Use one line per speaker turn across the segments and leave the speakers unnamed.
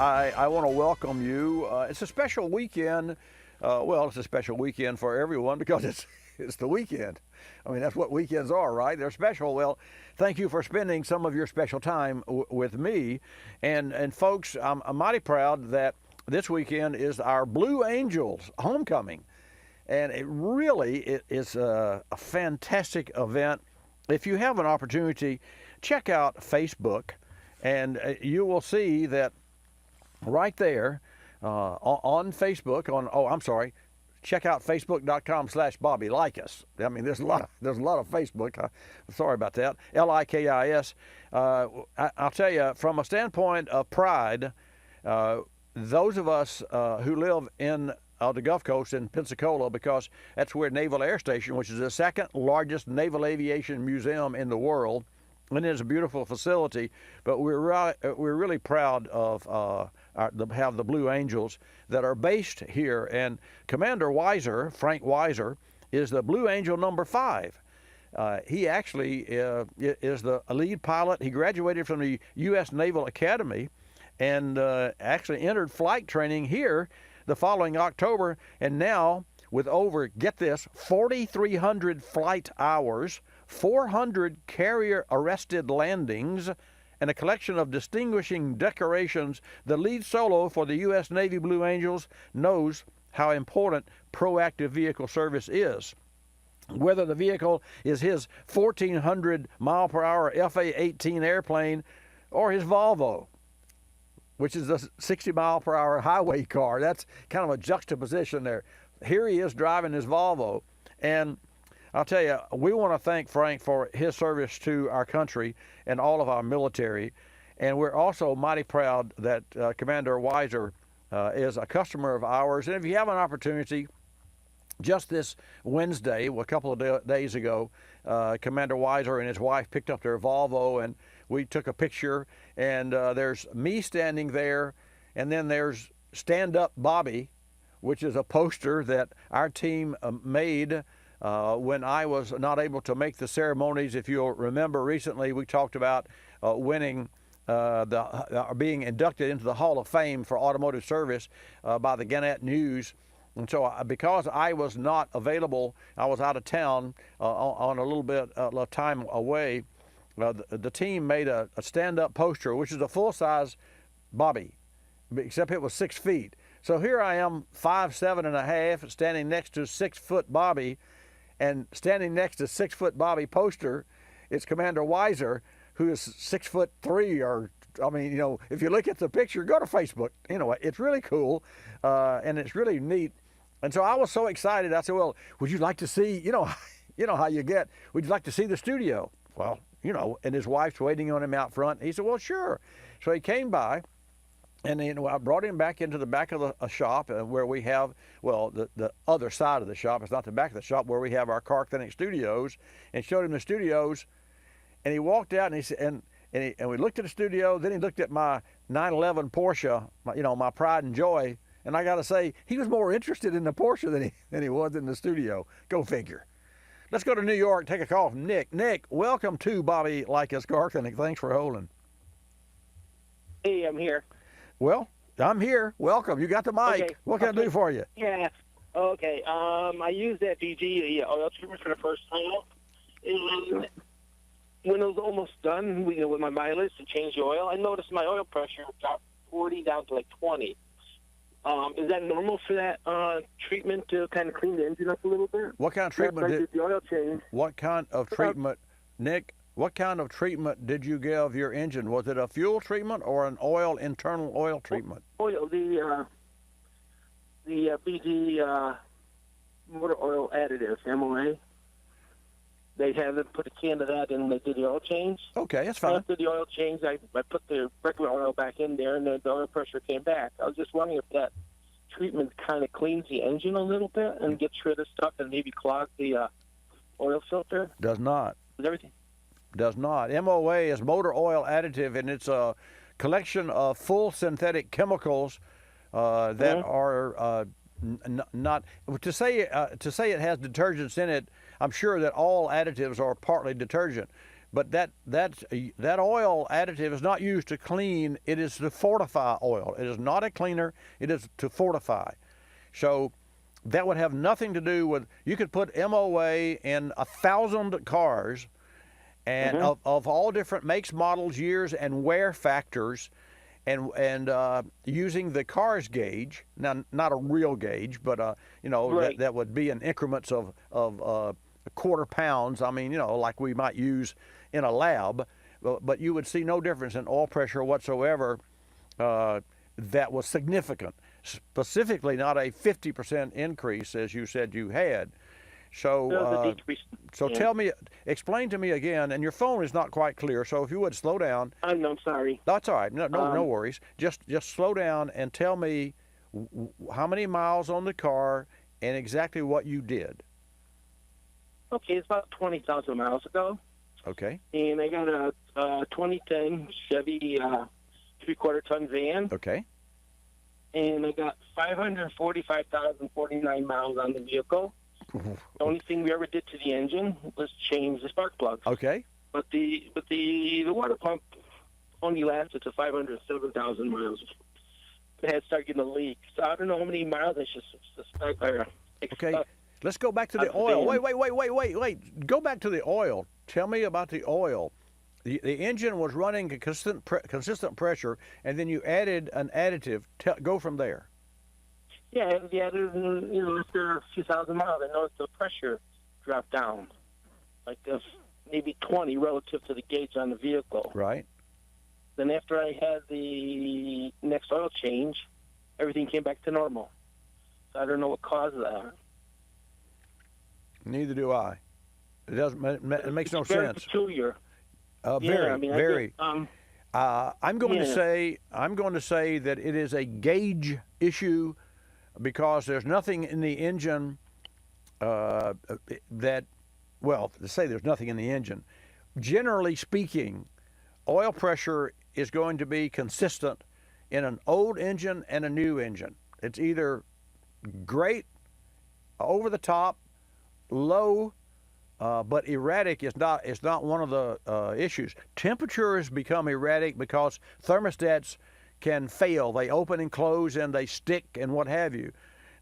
I want to welcome you. It's a special weekend. Well, it's a special weekend for everyone because it's the weekend. I mean, that's what weekends are, right? They're special. Well, thank you for spending some of your special time with me. And folks, I'm mighty proud that this weekend is our Blue Angels homecoming. And it really is a fantastic event. If you have an opportunity, check out Facebook, and you will see that right there on Facebook. Check out facebook.com/Bobby Likis. I mean, there's a lot of Facebook. Sorry about that. Likis. I'll tell you, from a standpoint of pride, those of us who live in the Gulf Coast in Pensacola, because that's where Naval Air Station, which is the second largest naval aviation museum in the world, and it's a beautiful facility. But we're really proud of have the Blue Angels that are based here, and Commander Weiser, Frank Weiser, is the Blue Angel number 5. He actually is the lead pilot. He graduated from the U.S. Naval Academy and actually entered flight training here the following October, and now with over, get this, 4,300 flight hours, 400 carrier-arrested landings, and a collection of distinguishing decorations, the lead solo for the U.S. Navy Blue Angels knows how important proactive vehicle service is. Whether the vehicle is his 1,400-mile-per-hour FA-18 airplane or his Volvo, which is a 60-mile-per-hour highway car. That's kind of a juxtaposition there. Here he is driving his Volvo, and I'll tell you, we want to thank Frank for his service to our country and all of our military, and we're also mighty proud that Commander Weiser is a customer of ours. And if you have an opportunity, just this Wednesday, a couple of days ago, Commander Weiser and his wife picked up their Volvo, and we took a picture, and there's me standing there, and then there's Stand Up Bobby, which is a poster that our team made when I was not able to make the ceremonies. If you'll remember, recently we talked about winning being inducted into the Hall of Fame for automotive service by the Gannett News. And so because I was not available, I was out of town on a little bit of time away, the team made a stand-up poster, which is a full-size Bobby, except it was 6 feet. So here I am, 5'7.5", standing next to 6-foot Bobby, and standing next to 6-foot Bobby poster, it's Commander Weiser, who is 6'3", or I mean, you know, if you look at the picture, go to Facebook. You know, it's really cool, and it's really neat. And so I was so excited. I said, "Well, would you like to see? You know how you get. Would you like to see the studio?" Well, you know, and his wife's waiting on him out front. He said, "Well, sure." So he came by, and I brought him back into the back of the shop where we have, well, the other side of the shop. It's not the back of the shop where we have our car clinic studios, and showed him the studios. And he walked out, and he said, and we looked at the studio. Then he looked at my 911 Porsche, my pride and joy. And I got to say, he was more interested in the Porsche than he was in the studio. Go figure. Let's go to New York. Take a call from Nick. Nick, welcome to Bobby Likis Car Clinic. Thanks for holding.
Hey, I'm here.
Well, I'm here. Welcome. You got the mic.
Okay.
What can I do for you?
Yeah. Okay. I used that VG oil treatment for the first time, and when it was almost done, with my mileage to change the oil, I noticed my oil pressure dropped 40 down to like 20. Is that normal for that treatment to kind of clean the engine up a little bit?
What kind of treatment did
the oil change?
What kind of treatment, Nick? What kind of treatment did you give your engine? Was it a fuel treatment or an internal oil treatment?
Oil, the BG motor oil additive, MOA. They had to put a can of that in when they did the oil change.
Okay, that's fine.
After the oil change, I put the regular oil back in there, and the oil pressure came back. I was just wondering if that treatment kind of cleans the engine a little bit and gets rid of stuff and maybe clogs the oil filter.
Does not.
Is everything?
Does not. MOA is motor oil additive, and it's a collection of full synthetic chemicals that are not to say it has detergents in it. I'm sure that all additives are partly detergent, But that oil additive is not used to clean. It is to fortify oil. It is not a cleaner. It is to fortify. So that would have nothing to do with. You could put MOA in 1,000 cars, and of all different makes, models, years, and wear factors, and using the cars gauge. Now, not a real gauge, but
Right.
that would be in increments of quarter pounds. I mean, like we might use in a lab, but you would see no difference in oil pressure whatsoever that was significant. Specifically, not a 50% increase as you said you had.
There was a
So,
decrease.
so
Yeah.
explain to me again, and your phone is not quite clear. So if you would slow down.
I'm sorry.
That's all right. No
Um,
worries. Just slow down and tell me how many miles on the car and exactly what you did.
okay, it's about 20,000 miles ago,
Okay.
and I got a 2010 Chevy 3/4 ton van,
Okay.
and I got 545,049 miles on the vehicle. The only thing we ever did to the engine was change the spark plugs.
Okay.
But the water pump only lasted to 507,000 miles. It had started getting a leak. So I don't know how many miles I should suspect or
Okay.
expect.
Let's go back to the
That's the
oil.
van.
Wait. Go back to the oil. Tell me about the oil. The engine was running a consistent pressure, and then you added an additive. Go from there.
Yeah, after a few thousand miles, I noticed the pressure dropped down, like maybe 20 relative to the gauge on the vehicle.
Right.
Then after I had the next oil change, everything came back to normal. So I don't know what caused that.
Neither do I. It doesn't. It makes no
It's very
sense.
peculiar.
Very,
Yeah, I mean,
very. I'm going to
Yeah.
say that it is a gauge issue because there's nothing in the engine to say there's nothing in the engine. Generally speaking, oil pressure is going to be consistent in an old engine and a new engine. It's either great, over the top, low, but erratic is not one of the issues. Temperatures become erratic because thermostats can fail. They open and close and they stick and what have you.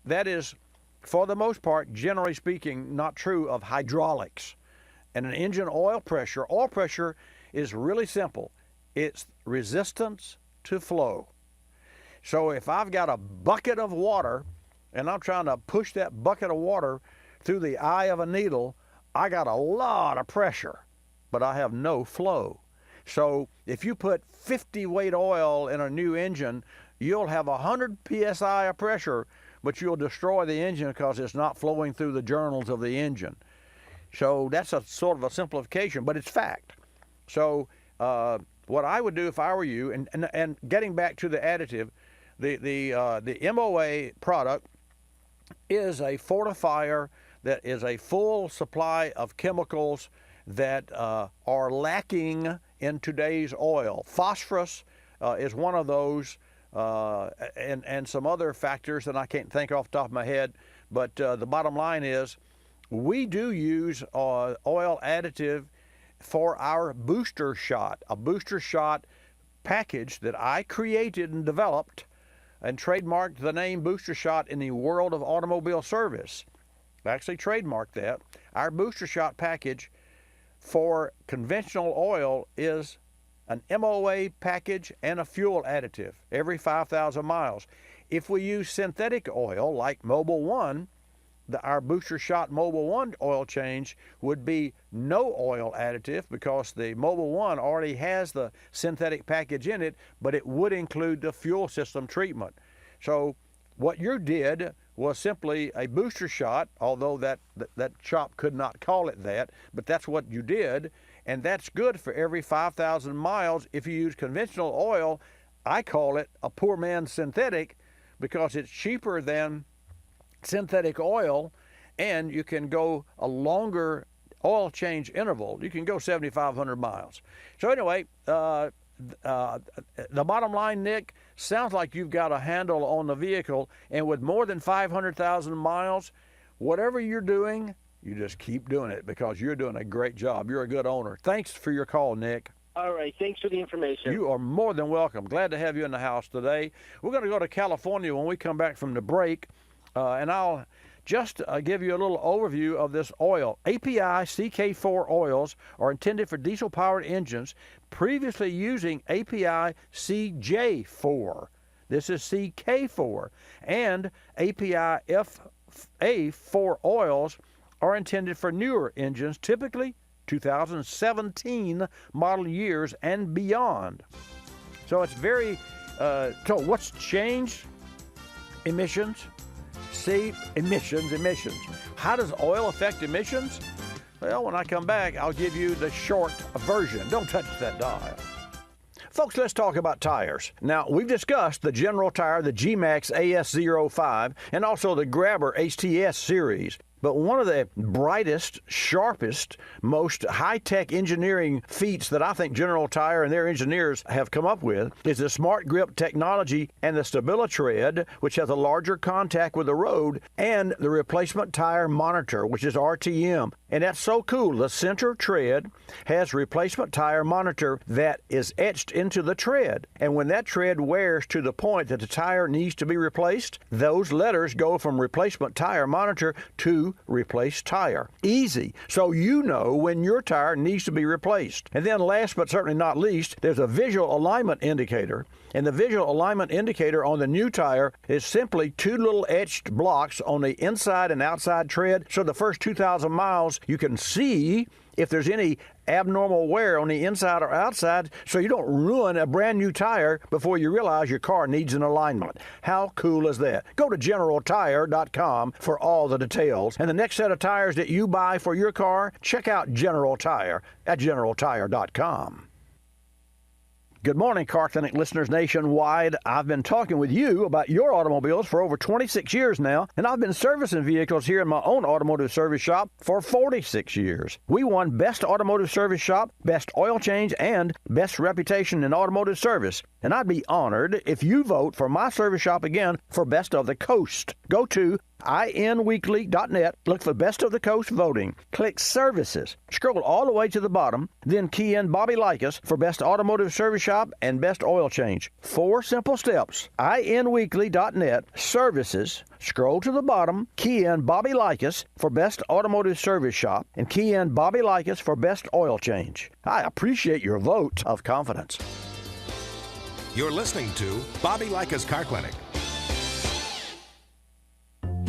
That is, for the most part, generally speaking, not true of hydraulics. And an engine oil pressure is really simple. It's resistance to flow. So if I've got a bucket of water and I'm trying to push that bucket of water through the eye of a needle, I got a lot of pressure, but I have no flow. So if you put 50 weight oil in a new engine, you'll have 100 psi of pressure, but you'll destroy the engine because it's not flowing through the journals of the engine. So that's a sort of a simplification, but it's fact. So what I would do if I were you, and getting back to the additive, the MOA product is a fortifier that is a full supply of chemicals that are lacking in today's oil. Phosphorus is one of those, and some other factors that I can't think off the top of my head. But the bottom line is, we do use oil additive for our booster shot, a booster shot package that I created and developed and trademarked the name booster shot in the world of automobile service. I actually trademarked that. Our booster shot package for conventional oil is an MOA package and a fuel additive every 5,000 miles. If we use synthetic oil like Mobil 1, our booster shot Mobil 1 oil change would be no oil additive because the Mobil 1 already has the synthetic package in it, but it would include the fuel system treatment. So what you did was simply a booster shot, although that shop could not call it that, but that's what you did, and that's good for every 5,000 miles. If you use conventional oil, I call it a poor man's synthetic because it's cheaper than synthetic oil, and you can go a longer oil change interval. You can go 7,500 miles. So anyway, the bottom line, Nick, sounds like you've got a handle on the vehicle, and with more than 500,000 miles, whatever you're doing, You just keep doing it because you're doing a great job. You're a good owner. Thanks for your call, Nick.
All right. Thanks for the information.
You are more than welcome. Glad to have you in the house today. We're going to go to California when we come back from the break, and I'll just give you a little overview of this oil. API CK4 oils are intended for diesel-powered engines previously using API CJ4. This is CK4. And API FA4 oils are intended for newer engines, typically 2017 model years and beyond. So it's very, so what's changed? Emissions. See, emissions. How does oil affect emissions? Well, when I come back, I'll give you the short version. Don't touch that dial. Folks, let's talk about tires. Now, we've discussed the General Tire, the G-Max AS05, and also the Grabber HTS series. But one of the brightest, sharpest, most high-tech engineering feats that I think General Tire and their engineers have come up with is the Smart Grip technology and the StabiliTread, which has a larger contact with the road, and the Replacement Tire Monitor, which is RTM. And that's so cool. The center tread has Replacement Tire Monitor that is etched into the tread. And when that tread wears to the point that the tire needs to be replaced, those letters go from Replacement Tire Monitor to Replace Tire. Easy. So you know when your tire needs to be replaced. And then last but certainly not least, there's a visual alignment indicator. And the visual alignment indicator on the new tire is simply two little etched blocks on the inside and outside tread. So the first 2,000 miles, you can see if there's any abnormal wear on the inside or outside, so you don't ruin a brand new tire before you realize your car needs an alignment. How cool is that? Go to GeneralTire.com for all the details. And the next set of tires that you buy for your car, check out General Tire at GeneralTire.com. Good morning, Car Clinic listeners nationwide. I've been talking with you about your automobiles for over 26 years now, and I've been servicing vehicles here in my own automotive service shop for 46 years. We won Best Automotive Service Shop, Best Oil Change, and Best Reputation in Automotive Service. And I'd be honored if you vote for my service shop again for Best of the Coast. Go to inweekly.net, look for Best of the Coast voting. Click Services. Scroll all the way to the bottom, then key in Bobby Likis for Best Automotive Service Shop and Best Oil Change. 4 simple steps. inweekly.net, Services. Scroll to the bottom, key in Bobby Likis for Best Automotive Service Shop, and key in Bobby Likis for Best Oil Change. I appreciate your vote of confidence.
You're listening to Bobby Likis Car Clinic.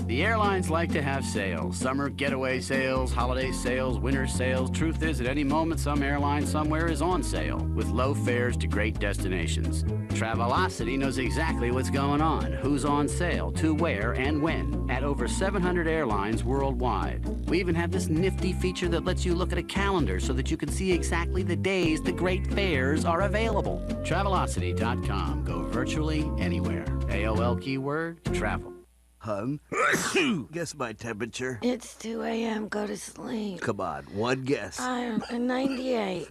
The airlines like to have sales. Summer getaway sales, holiday sales, winter sales. Truth is, at any moment, some airline somewhere is on sale with low fares to great destinations. Travelocity knows exactly what's going on, who's on sale, to where, and when, at over 700 airlines worldwide. We even have this nifty feature that lets you look at a calendar so that you can see exactly the days the great fares are available. Travelocity.com. Go virtually anywhere. AOL keyword, travel.
Hung. Guess my temperature.
It's 2 a.m. Go to sleep.
Come on, one guess.
I'm 98.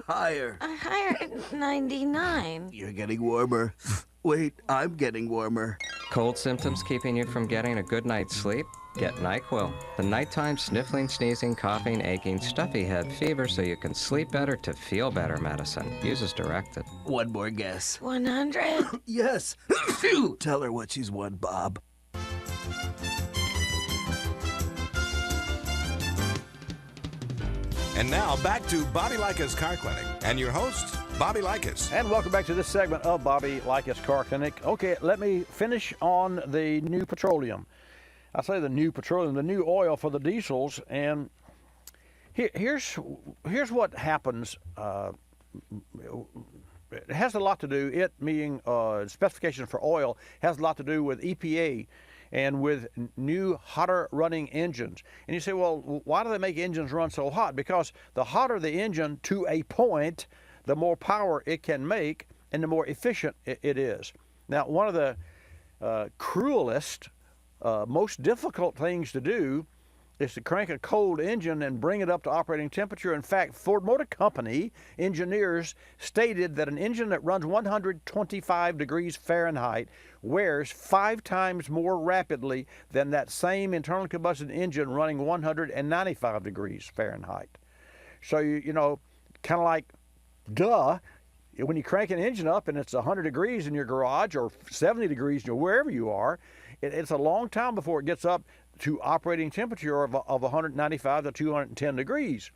Higher.
Higher at 99.
You're getting warmer. Wait, I'm getting warmer.
Cold symptoms keeping you from getting a good night's sleep? Get NyQuil, the nighttime sniffling, sneezing, coughing, aching, stuffy head, fever so you can sleep better to feel better medicine. Use as directed.
One more guess.
100.
Yes. Tell her what she's won, Bob.
And now back to Bobby Likis Car Clinic and your host, Bobby Likis.
And welcome back to this segment of Bobby Likis Car Clinic. Okay, let me finish on the new petroleum. I say the new petroleum, the new oil for the diesels. And here's what happens. It has a lot to do, it being specifications for oil, has a lot to do with EPA and with new, hotter running engines. And you say, well, why do they make engines run so hot? Because the hotter the engine to a point, the more power it can make and the more efficient it is. Now, one of the cruelest, most difficult things to do is to crank a cold engine and bring it up to operating temperature. In fact, Ford Motor Company engineers stated that an engine that runs 125 degrees Fahrenheit wears 5 times more rapidly than that same internal combustion engine running 195 degrees Fahrenheit. So, you know, kind of like, duh, when you crank an engine up and it's 100 degrees in your garage or 70 degrees wherever you are, it's a long time before it gets up to operating temperature of 195 to 210 degrees.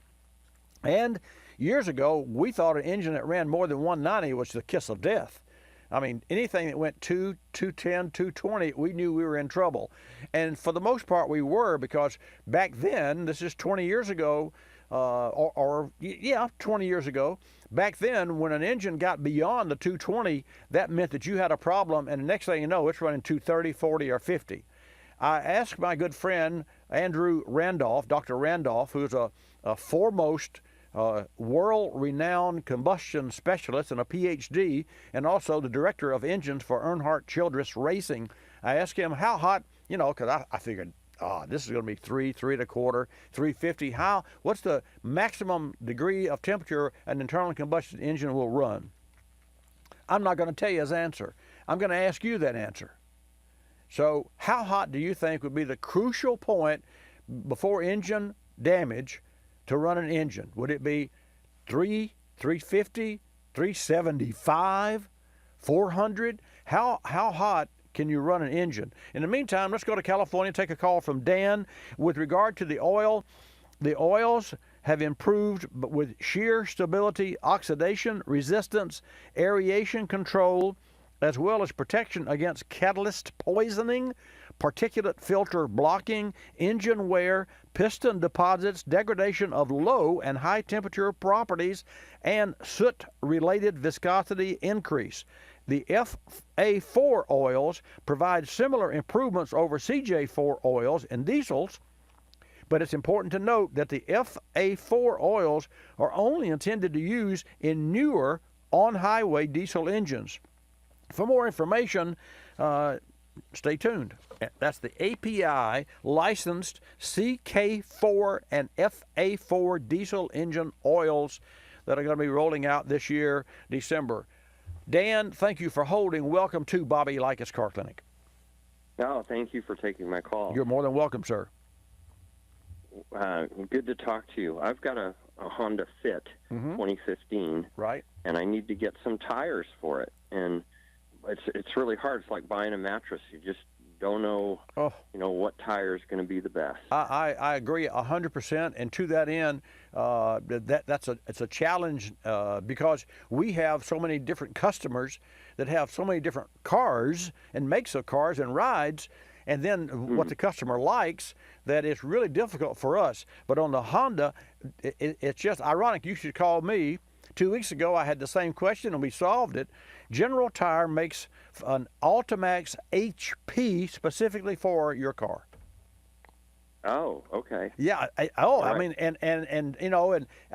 And years ago, we thought an engine that ran more than 190 was the kiss of death. I mean, anything that went 210, 220, we knew we were in trouble. And for the most part, we were, because back then, this is 20 years ago, 20 years ago, back then, when an engine got beyond the 220, that meant that you had a problem, and the next thing you know, it's running 230, 40, or 50. I asked my good friend Andrew Randolph, Dr. Randolph, who's a foremost world-renowned combustion specialist and a PhD, and also the director of engines for Earnhardt Childress Racing. I asked him how hot, you know, because I figured, this is going to be 3.25, 350. What's the maximum degree of temperature an internal combustion engine will run? I'm not going to tell you his answer. I'm going to ask you that answer. So how hot do you think would be the crucial point before engine damage to run an engine? Would it be 350, 375, 400? How hot can you run an engine? In the meantime, let's go to California and take a call from Dan. With regard to the oil, the oils have improved with shear stability, oxidation resistance, aeration control, as well as protection against catalyst poisoning, particulate filter blocking, engine wear, piston deposits, degradation of low and high temperature properties, and soot-related viscosity increase. The FA4 oils provide similar improvements over CJ4 oils in diesels, but it's important to note that the FA4 oils are only intended to use in newer on-highway diesel engines. For more information, stay tuned. That's the API licensed CK4 and FA4 diesel engine oils that are going to be rolling out this year, December. Dan, thank you for holding. Welcome to Bobby Likis Car Clinic.
Oh, thank you for taking my call.
You're more than welcome, sir.
Good to talk to you. I've got a Honda Fit 2015.
Right.
And I need to get some tires for it. And it's really hard. It's like buying a mattress. You just don't know, what tire is going to be the best.
I agree 100%. And to that end, it's a challenge because we have so many different customers that have so many different cars and makes of cars and rides, and then what the customer likes, that it's really difficult for us. But on the Honda, it's just ironic. You should call me. 2 weeks ago, I had the same question, and we solved it. General Tire makes an Ultimax HP specifically for your car.
Oh, okay.
Yeah. I mean, and I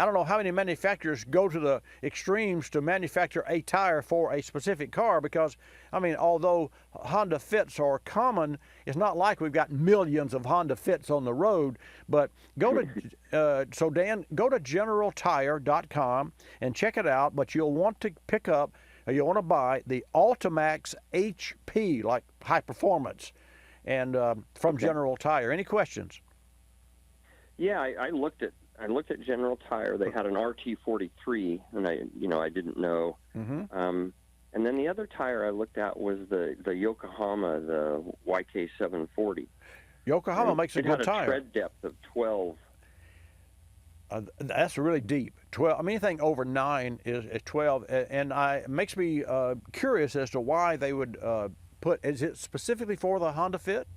don't know how many manufacturers go to the extremes to manufacture a tire for a specific car, because, I mean, although Honda Fits are common, it's not like we've got millions of Honda Fits on the road. But go to, so Dan, go to generaltire.com and check it out. But you'll want to pick up, or you'll want to buy the Ultimax HP, like high performance, and from General Tire. Any questions?
Yeah, I looked at General Tire. They had an RT43, and I didn't know. And then the other tire I looked at was the Yokohama, the YK740.
Yokohama makes a good tire.
It had a tread depth of 12.
That's really deep. 12. I mean, anything over 9 is 12, and it makes me curious as to why they would put. Is it specifically for the Honda Fit?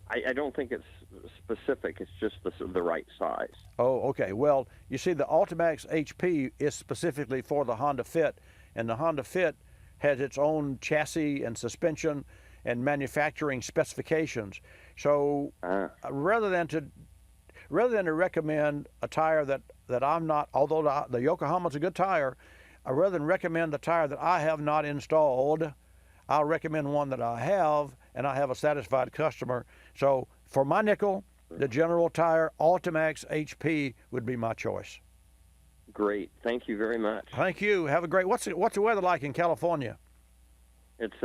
I don't think it's specific. It's just the right size.
Oh, okay. Well, you see, the Ultimax HP is specifically for the Honda Fit, and the Honda Fit has its own chassis and suspension and manufacturing specifications. So rather than to recommend a tire that I'm not, although the Yokohama's a good tire, rather than recommend the tire that I have not installed, I'll recommend one that I have, and I have a satisfied customer. So for my nickel, the General Tire Ultimax HP would be my choice.
Great. Thank you very much.
Thank you. Have a great. What's the weather like in California?
It's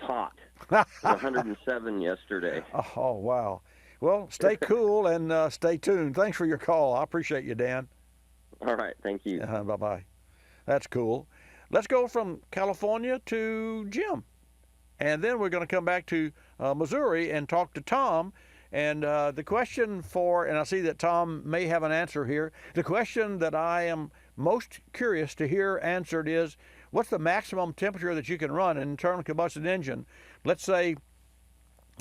hot. It was 107 yesterday.
Oh wow. Well, stay cool and stay tuned. Thanks for your call. I appreciate you, Dan.
All right. Thank you.
Bye-bye. That's cool. Let's go from California to Jim. And then we're going to come back to Missouri and talk to Tom. And the question and I see that Tom may have an answer here. The question that I am most curious to hear answered is, what's the maximum temperature that you can run an internal combustion engine? Let's say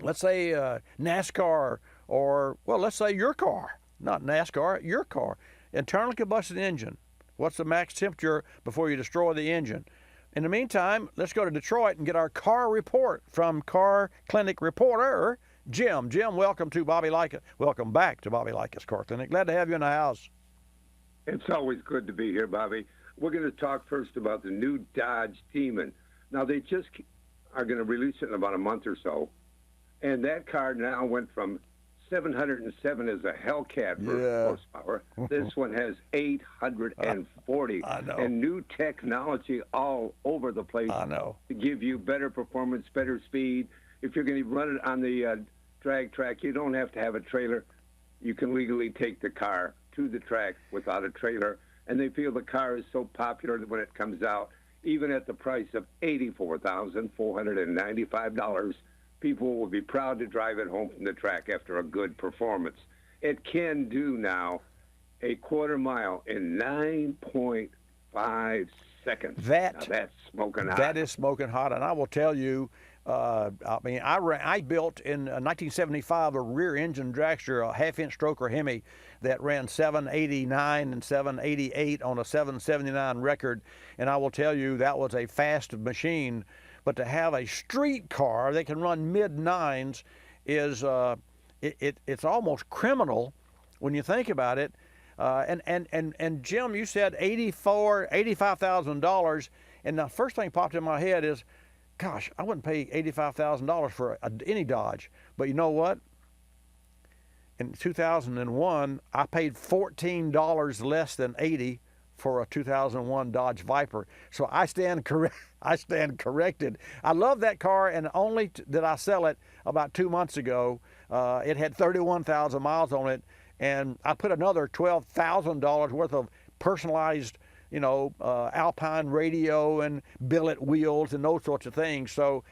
NASCAR or, well, let's say your car, not NASCAR, your car, internal combustion engine. What's the max temperature before you destroy the engine? In the meantime, let's go to Detroit and get our car report from Car Clinic reporter Jim. Jim, welcome to Bobby Likis. Welcome back to Bobby Likis Car Clinic. Glad to have you in the house.
It's always good to be here, Bobby. We're going to talk first about the new Dodge Demon. Now, they just are going to release it in about a month or so. And that car now went from 707 as a Hellcat for horsepower. This one has 840.
I know.
And new technology all over the place.
I know.
To give you better performance, better speed. If you're going to run it on the drag track, you don't have to have a trailer. You can legally take the car to the track without a trailer. And they feel the car is so popular that when it comes out, even at the price of $84,495, people will be proud to drive it home from the track after a good performance. It can do now a quarter mile in 9.5 seconds. Now that's smoking hot.
That is smoking hot, and I will tell you, I built in 1975 a rear engine dragster, a half-inch stroker Hemi that ran 789 and 788 on a 779 record, and I will tell you that was a fast machine. But to have a street car that can run mid-nines is it's almost criminal when you think about it. And Jim, you said $85,000, and the first thing popped in my head is, gosh, I wouldn't pay $85,000 for any Dodge. But you know what? In 2001, I paid $14 less than $80 for a 2001 Dodge Viper. So I stand corrected. I love that car, and only did I sell it about 2 months ago. It had 31,000 miles on it, and I put another $12,000 worth of personalized, Alpine radio and billet wheels and those sorts of things. So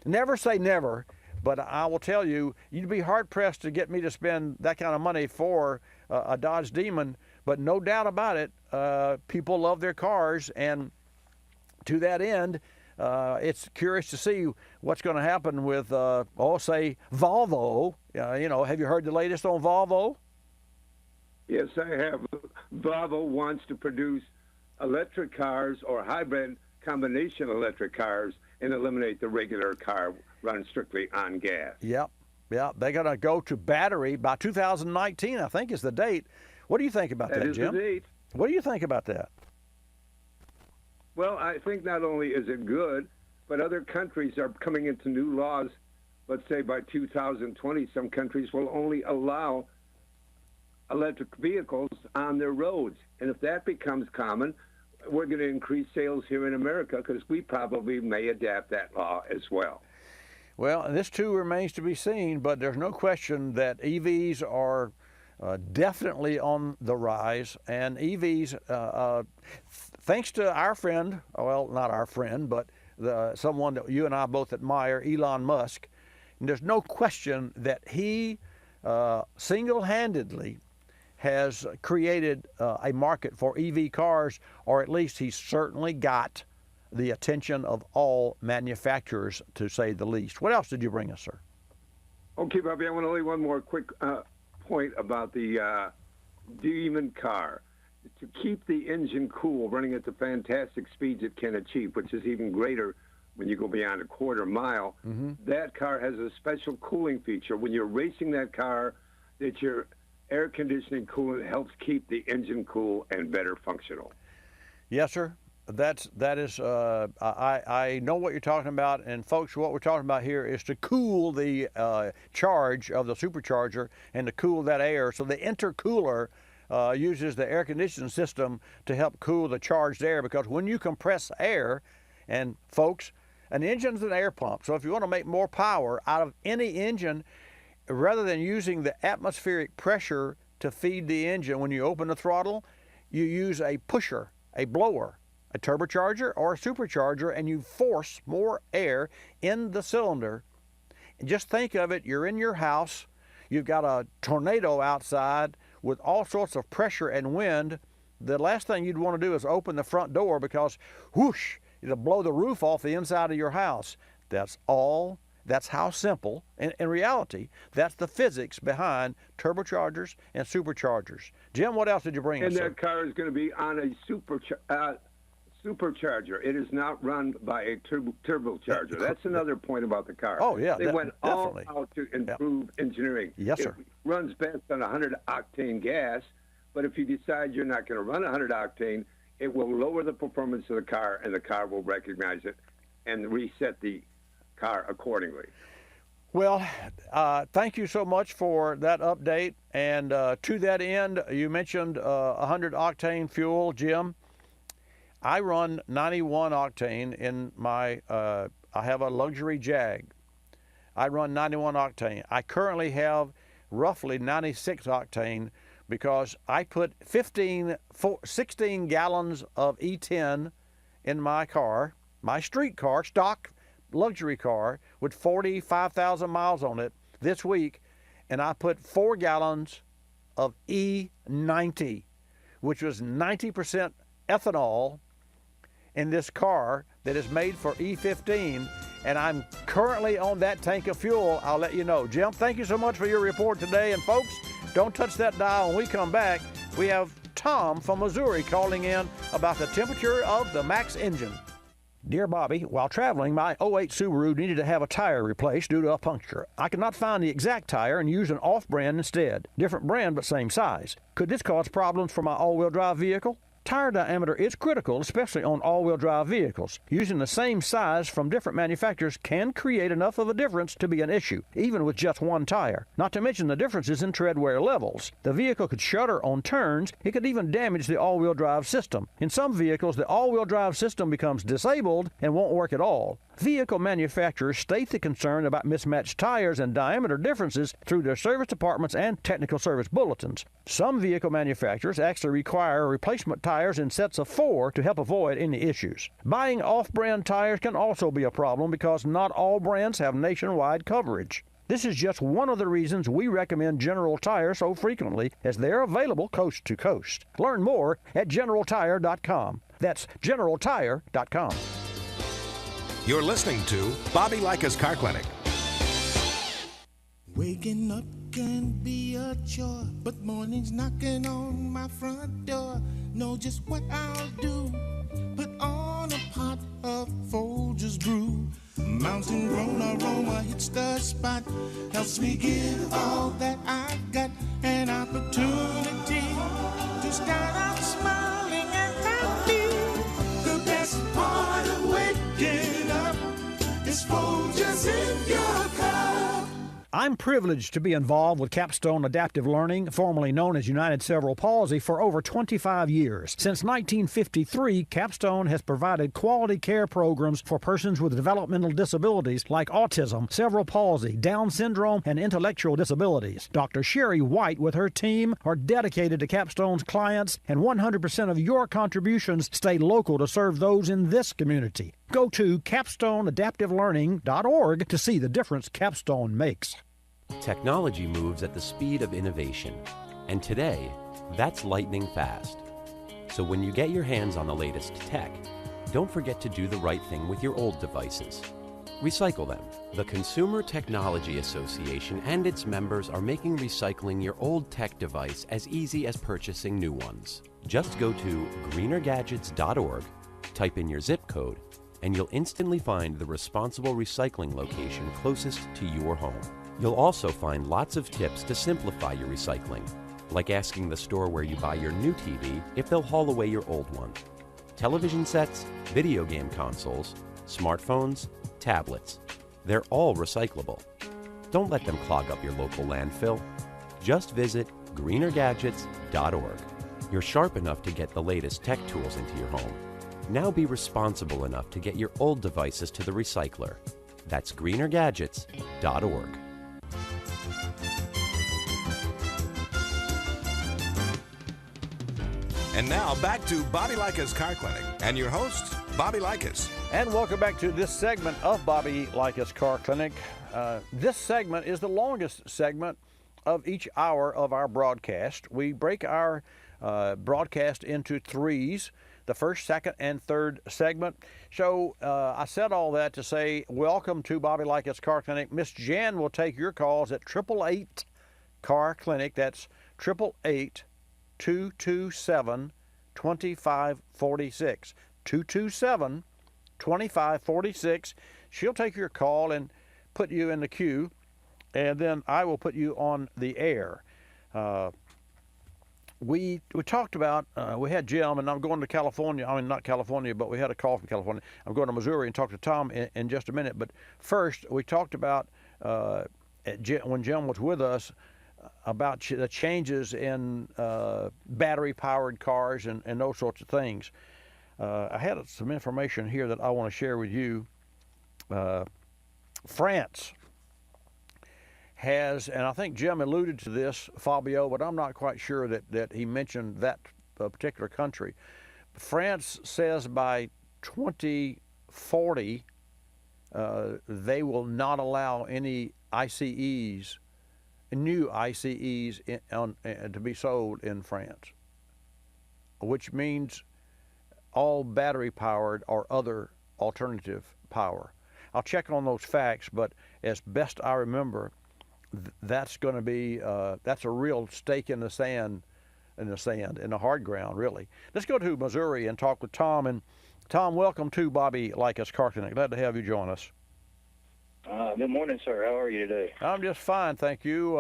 never say never, but I will tell you, you'd be hard-pressed to get me to spend that kind of money for a Dodge Demon. But no doubt about it, people love their cars, and to that end, it's curious to see what's going to happen with, say, Volvo. Have you heard the latest on Volvo?
Yes, I have. Volvo wants to produce electric cars or hybrid combination electric cars and eliminate the regular car run strictly on gas.
Yep. They're going to go to battery by 2019, I think is the date. What do you think about that, Jim?
That is the date.
What do you think about that?
Well, I think not only is it good, but other countries are coming into new laws. Let's say by 2020, some countries will only allow electric vehicles on their roads. And if that becomes common, we're going to increase sales here in America because we probably may adapt that law as well.
Well, this too remains to be seen, but there's no question that EVs are definitely on the rise, and EVs, thanks to our friend, well, not our friend, but someone that you and I both admire, Elon Musk, and there's no question that he single-handedly has created a market for EV cars, or at least he's certainly got the attention of all manufacturers, to say the least. What else did you bring us, sir?
Okay, Bobby, I want to lay one more quick point about the Demon car. To keep the engine cool, running at the fantastic speeds it can achieve, which is even greater when you go beyond a quarter mile, that car has a special cooling feature. When you're racing that car, that your air conditioning coolant helps keep the engine cool and better functional.
Yes, sir. that is I know what you're talking about, and folks, what we're talking about here is to cool the charge of the supercharger and to cool that air. So the intercooler uses the air conditioning system to help cool the charged air, because when you compress air, and folks, an engine's an air pump. So if you want to make more power out of any engine, rather than using the atmospheric pressure to feed the engine when you open the throttle, you use a pusher, a blower, a turbocharger or a supercharger, and you force more air in the cylinder. And just think of it, you're in your house, you've got a tornado outside with all sorts of pressure and wind. The last thing you'd want to do is open the front door, because whoosh, it'll blow the roof off the inside of your house. That's how simple, in reality, that's the physics behind turbochargers and superchargers. Jim, what else did you bring us?
And that car is going to be on a supercharger. It is not run by a turbocharger. That's another point about the car.
Oh, yeah.
They went
definitely.
all out to improve engineering.
Yes, sir.
It runs best on 100-octane gas, but if you decide you're not going to run 100-octane, it will lower the performance of the car, and the car will recognize it and reset the car accordingly.
Well, thank you so much for that update. And to that end, you mentioned 100-octane fuel, Jim. I run 91 octane in my, I have a luxury Jag. I run 91 octane. I currently have roughly 96 octane because I put 16 gallons of E10 in my car, my street car, stock luxury car with 45,000 miles on it this week, and I put 4 gallons of E90, which was 90% ethanol in this car that is made for E15, and I'm currently on that tank of fuel. I'll let you know. Jim, thank you so much for your report today, and folks, don't touch that dial. When we come back, we have Tom from Missouri calling in about the temperature of the Max engine. Dear Bobby, while traveling, my 08 Subaru needed to have a tire replaced due to a puncture. I could not find the exact tire and used an off-brand instead. Different brand, but same size. Could this cause problems for my all-wheel drive vehicle? Tire diameter is critical, especially on all-wheel drive vehicles. Using the same size from different manufacturers can create enough of a difference to be an issue, even with just one tire. Not to mention the differences in tread wear levels. The vehicle could shudder on turns. It could even damage the all-wheel drive system. In some vehicles, the all-wheel drive system becomes disabled and won't work at all. Vehicle manufacturers state the concern about mismatched tires and diameter differences through their service departments and technical service bulletins. Some vehicle manufacturers actually require replacement tires in sets of 4 to help avoid any issues. Buying off-brand tires can also be a problem because not all brands have nationwide coverage. This is just one of the reasons we recommend General Tire so frequently, as they're available coast to coast. Learn more at GeneralTire.com. That's GeneralTire.com.
You're listening to Bobby Likis Car Clinic.
Waking up can be a chore, but morning's knocking on my front door. Know just what I'll do. Put on a pot of Folgers brew. Mountain grown aroma hits the spot. Helps me give all that I've got. An opportunity to start out smiling and happy. The best part of waking up is Folgers in your cup.
I'm privileged to be involved with Capstone Adaptive Learning, formerly known as United Cerebral Palsy, for over 25 years. Since 1953, Capstone has provided quality care programs for persons with developmental disabilities like autism, cerebral palsy, Down syndrome, and intellectual disabilities. Dr. Sherry White with her team are dedicated to Capstone's clients, and 100% of your contributions stay local to serve those in this community. Go to capstoneadaptivelearning.org to see the difference Capstone makes.
Technology moves at the speed of innovation, and today, that's lightning fast. So when you get your hands on the latest tech, don't forget to do the right thing with your old devices. Recycle them. The Consumer Technology Association and its members are making recycling your old tech device as easy as purchasing new ones. Just go to greenergadgets.org, type in your zip code, and you'll instantly find the responsible recycling location closest to your home. You'll also find lots of tips to simplify your recycling, like asking the store where you buy your new TV if they'll haul away your old one. television sets, video game consoles, smartphones, tablets. They're all recyclable. Don't let them clog up your local landfill. Just visit greenergadgets.org. You're sharp enough to get the latest tech tools into your home. Now be responsible enough to get your old devices to the recycler. That's greenergadgets.org.
And now back to Bobby Likis Car Clinic and your host, Bobby Likis.
And welcome back to this segment of Bobby Likis Car Clinic. This segment is the longest segment of each hour of our broadcast. We break our broadcast into threes, the first, second, and third segment. So I said all that to say welcome to Bobby Likis Car Clinic. Miss Jan will take your calls at 888 Car Clinic. That's 888-227-2546. 227-2546. She'll take your call and put you in the queue, and then I will put you on the air. We talked about, we had Jim, and I'm going to California. I mean, not California, but we had a call from California. I'm going to Missouri and talk to Tom in just a minute. But first, we talked about, when Jim was with us, about the changes in battery-powered cars and those sorts of things. I had some information here that I want to share with you. France has, and I think Jim alluded to this, Fabio, but I'm not quite sure that he mentioned that particular country. France says by 2040, they will not allow any ICEs, new ICEs to be sold in France, which means all battery powered or other alternative power. I'll check on those facts, but as best I remember, that's going to be that's a real stake in the sand, in the hard ground, really. Let's go to Missouri and talk with Tom. And Tom, welcome to Bobby Likis Car Clinic. Glad to have you join us.
Good morning, sir. How are you today?
I'm just fine, thank you.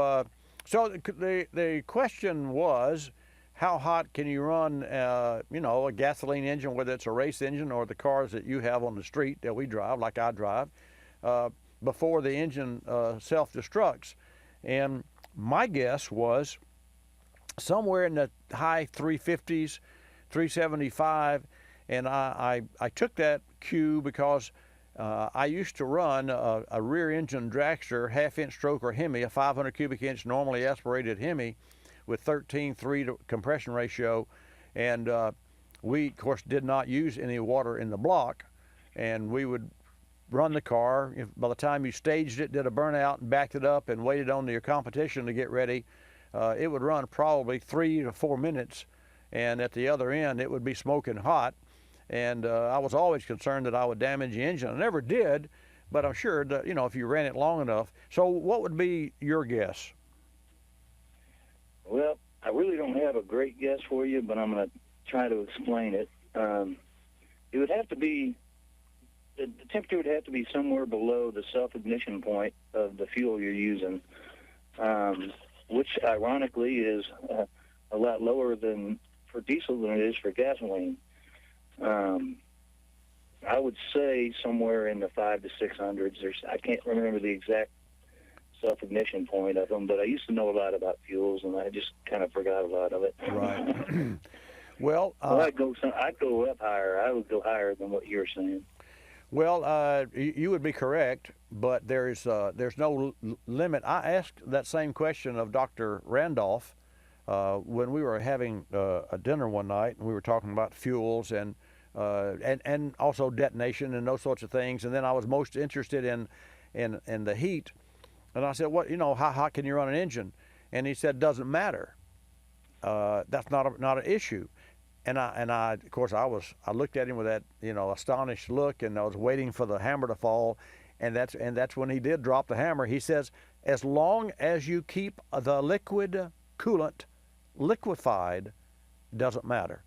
So the question was, how hot can you run, a gasoline engine, whether it's a race engine or the cars that you have on the street that we drive, like I drive, before the engine self-destructs? And my guess was somewhere in the high 350s, 375, and I took that cue because I used to run a rear engine dragster, half-inch stroke or Hemi, a 500 cubic inch normally aspirated Hemi with 13.3 compression ratio, and we of course did not use any water in the block, and we would run the car. By the time you staged it, did a burnout and backed it up and waited on your competition to get ready, it would run probably 3 to 4 minutes, and at the other end it would be smoking hot. And I was always concerned that I would damage the engine. I never did, but I'm sure that, if you ran it long enough. So what would be your guess?
Well, I really don't have a great guess for you, but I'm going to try to explain it. It would have to be, the temperature would have to be somewhere below the self-ignition point of the fuel you're using, which ironically is a lot lower than for diesel than it is for gasoline. I would say somewhere in the 500 to 600s. I can't remember the exact self-ignition point of them, but I used to know a lot about fuels, and I just kind of forgot a lot of it.
Right. Well,
I'd go up higher. I would go higher than what you're saying.
Well, you would be correct, but there's no limit. I asked that same question of Dr. Randolph when we were having a dinner one night, and we were talking about fuels and also detonation and those sorts of things. And then I was most interested in the heat. And I said, how hot can you run an engine? And he said, doesn't matter. That's not an issue. And I of course I looked at him with that astonished look, and I was waiting for the hammer to fall, and that's when he did drop the hammer. He says, as long as you keep the liquid coolant liquefied, doesn't matter.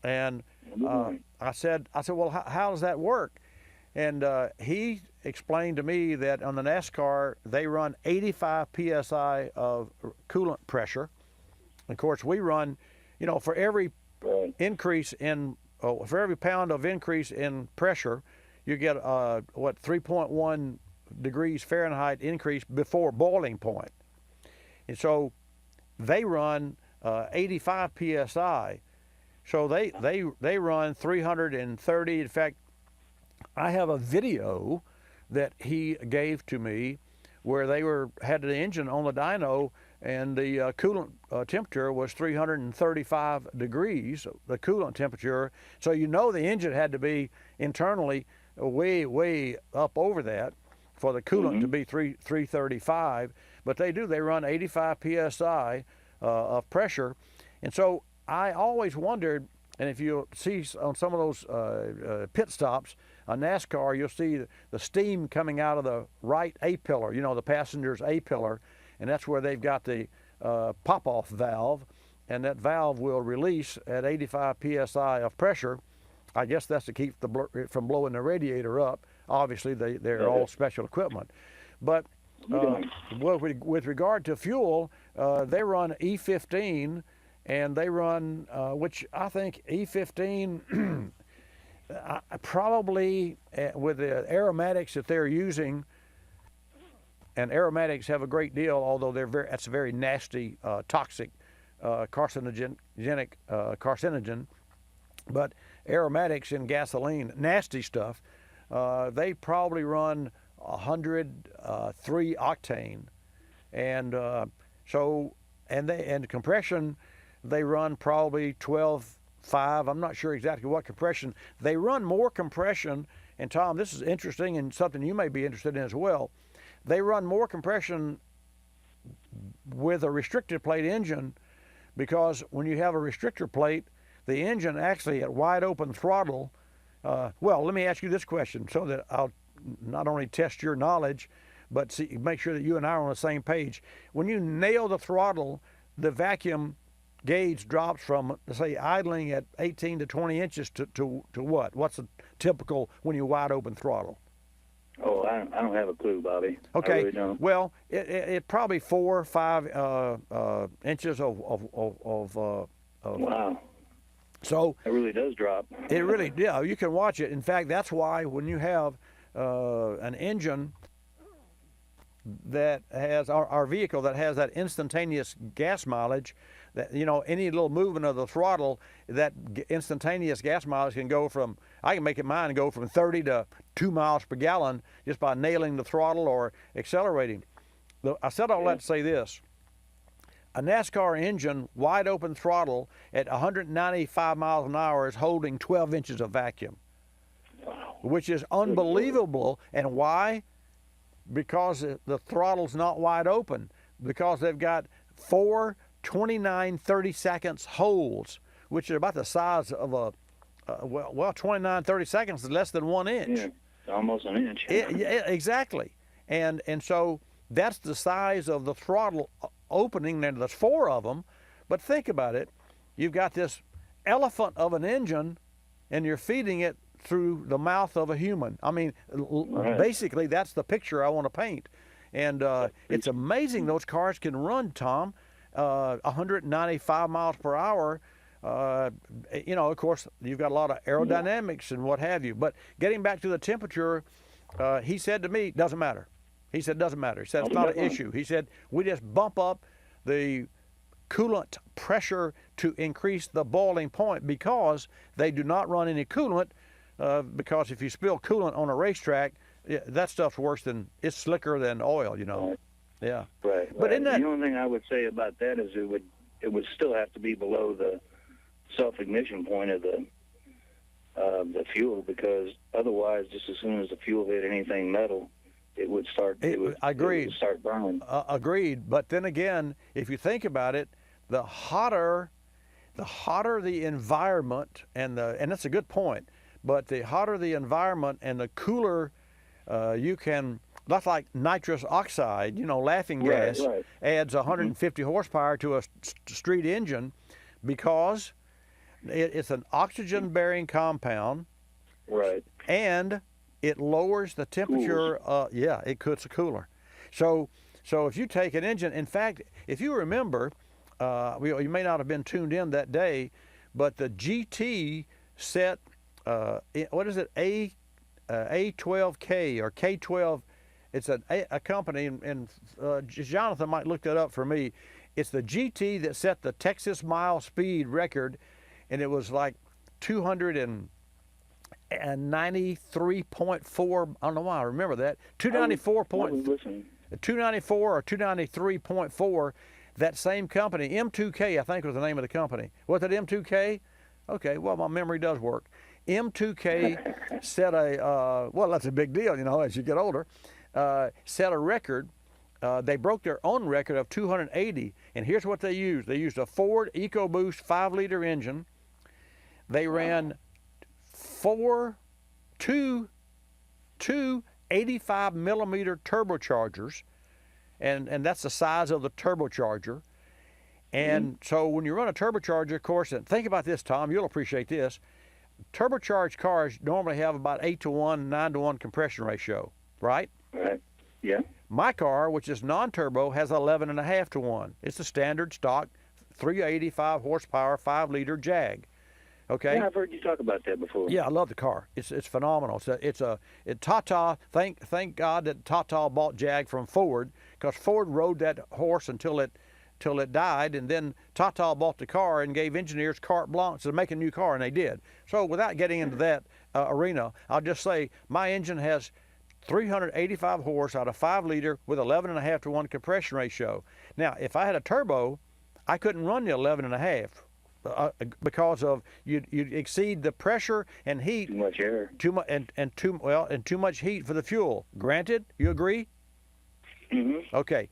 And I said, well, how does that work? And he explained to me that on the NASCAR they run 85 psi of coolant pressure. Of course, we run, for every increase in for every pound of increase in pressure, you get 3.1 degrees Fahrenheit increase before boiling point. And so they run 85 psi. So they run 330. In fact, I have a video that he gave to me where they had the engine on the dyno, and the coolant temperature was 335 degrees, the coolant temperature. So you know the engine had to be internally way up over that for the coolant to be 335. But they run 85 psi of pressure. And so I always wondered, and if you see on some of those pit stops on NASCAR, you'll see the steam coming out of the right A-pillar, the passenger's A-pillar, and that's where they've got the pop-off valve, and that valve will release at 85 psi of pressure. I guess that's to keep it from blowing the radiator up. Obviously, they're all special equipment. But with regard to fuel, they run E15, and they run, which I think E15, probably with the aromatics that they're using, and aromatics have a great deal, although that's a very nasty, toxic, carcinogenic carcinogen. But aromatics in gasoline, nasty stuff, they probably run 103 octane, and and compression, they run probably 12.5. I'm not sure exactly what compression. They run more compression, and Tom, this is interesting and something you may be interested in as well. They run more compression with a restricted plate engine, because when you have a restrictor plate, the engine actually at wide open throttle, well, let me ask you this question so that I'll not only test your knowledge, but make sure that you and I are on the same page. When you nail the throttle, the vacuum gauge drops from, say, idling at 18 to 20 inches to what? What's the typical when you wide open throttle?
Oh, I don't have a clue, Bobby.
Okay.
I really don't.
Well, it probably 4 or 5 inches of
wow.
So
it really does drop.
It really, yeah. You can watch it. In fact, that's why when you have an engine that has our vehicle that has that instantaneous gas mileage, that any little movement of the throttle, that instantaneous gas mileage can go from, I can make it mine go from 30 to 2 miles per gallon just by nailing the throttle or accelerating. I said all that to say this. A NASCAR engine, wide open throttle at 195 miles an hour is holding 12 inches of vacuum, which is unbelievable. And why? Because the throttle's not wide open, because they've got 4 29 30 seconds holds, which are about the size of a, 29 30 seconds is less than 1 inch.
Yeah, almost an inch.
Yeah, exactly. And so that's the size of the throttle opening, and there's 4 of them. But think about it. You've got this elephant of an engine, and you're feeding it through the mouth of a human. I mean, basically, that's the picture I want to paint. And it's amazing those cars can run, Tom, 195 miles per hour. Of course, you've got a lot of aerodynamics and what have you. But getting back to the temperature, he said to me, doesn't matter. He said, doesn't matter. He said, it's not an issue. He said, we just bump up the coolant pressure to increase the boiling point, because they do not run any coolant, because if you spill coolant on a racetrack, that stuff's it's slicker than oil,
Right.
Yeah.
Right.
But
the only thing I would say about that is it would still have to be below the self-ignition point of the fuel, because otherwise, just as soon as the fuel hit anything metal, it would start.
Agreed.
It would start burning.
Agreed. But then again, if you think about it, the hotter the environment, and that's a good point. But the hotter the environment and the cooler you can. That's like nitrous oxide, laughing gas, adds 150 horsepower to a street engine, because it's an oxygen-bearing compound.
Right.
And it lowers the temperature. It cuts cooler. So if you take an engine, in fact, if you remember, you may not have been tuned in that day, but the GT set what is it, A12K or K12. It's a company, and Jonathan might look that up for me. It's the GT that set the Texas mile speed record, and it was like 293.4. I don't know why I remember that. 294 or 293.4. That same company, M2K, I think was the name of the company. Was it M2K? Okay, well, my memory does work. M2K set a, well, that's a big deal, as you get older, set a record. They broke their own record of 280, and here's what they used. They used a Ford EcoBoost 5-liter engine. They ran two 85-millimeter turbochargers, and that's the size of the turbocharger. And so when you run a turbocharger, of course, and think about this, Tom, you'll appreciate this. Turbocharged cars normally have about 8-to-1, 9-to-1 compression ratio, right?
Right. Yeah.
My car, which is non-turbo, has 11.5-to-1. It's a standard stock 385 horsepower 5-liter Jag. Okay.
Yeah, I've heard you talk about that before.
Yeah, I love the car. It's phenomenal. Tata. Thank God that Tata bought Jag from Ford, because Ford rode that horse until it died, and then Tata bought the car and gave engineers carte blanche to make a new car, and they did. So without getting into that arena, I'll just say my engine has 385 horse out of 5-liter with 11.5-to-1 compression ratio. Now, if I had a turbo, I couldn't run the 11.5. Because of you'd exceed the pressure and heat.
Too much air.
Too much heat for the fuel. Granted, you agree?
Mm-hmm.
Okay.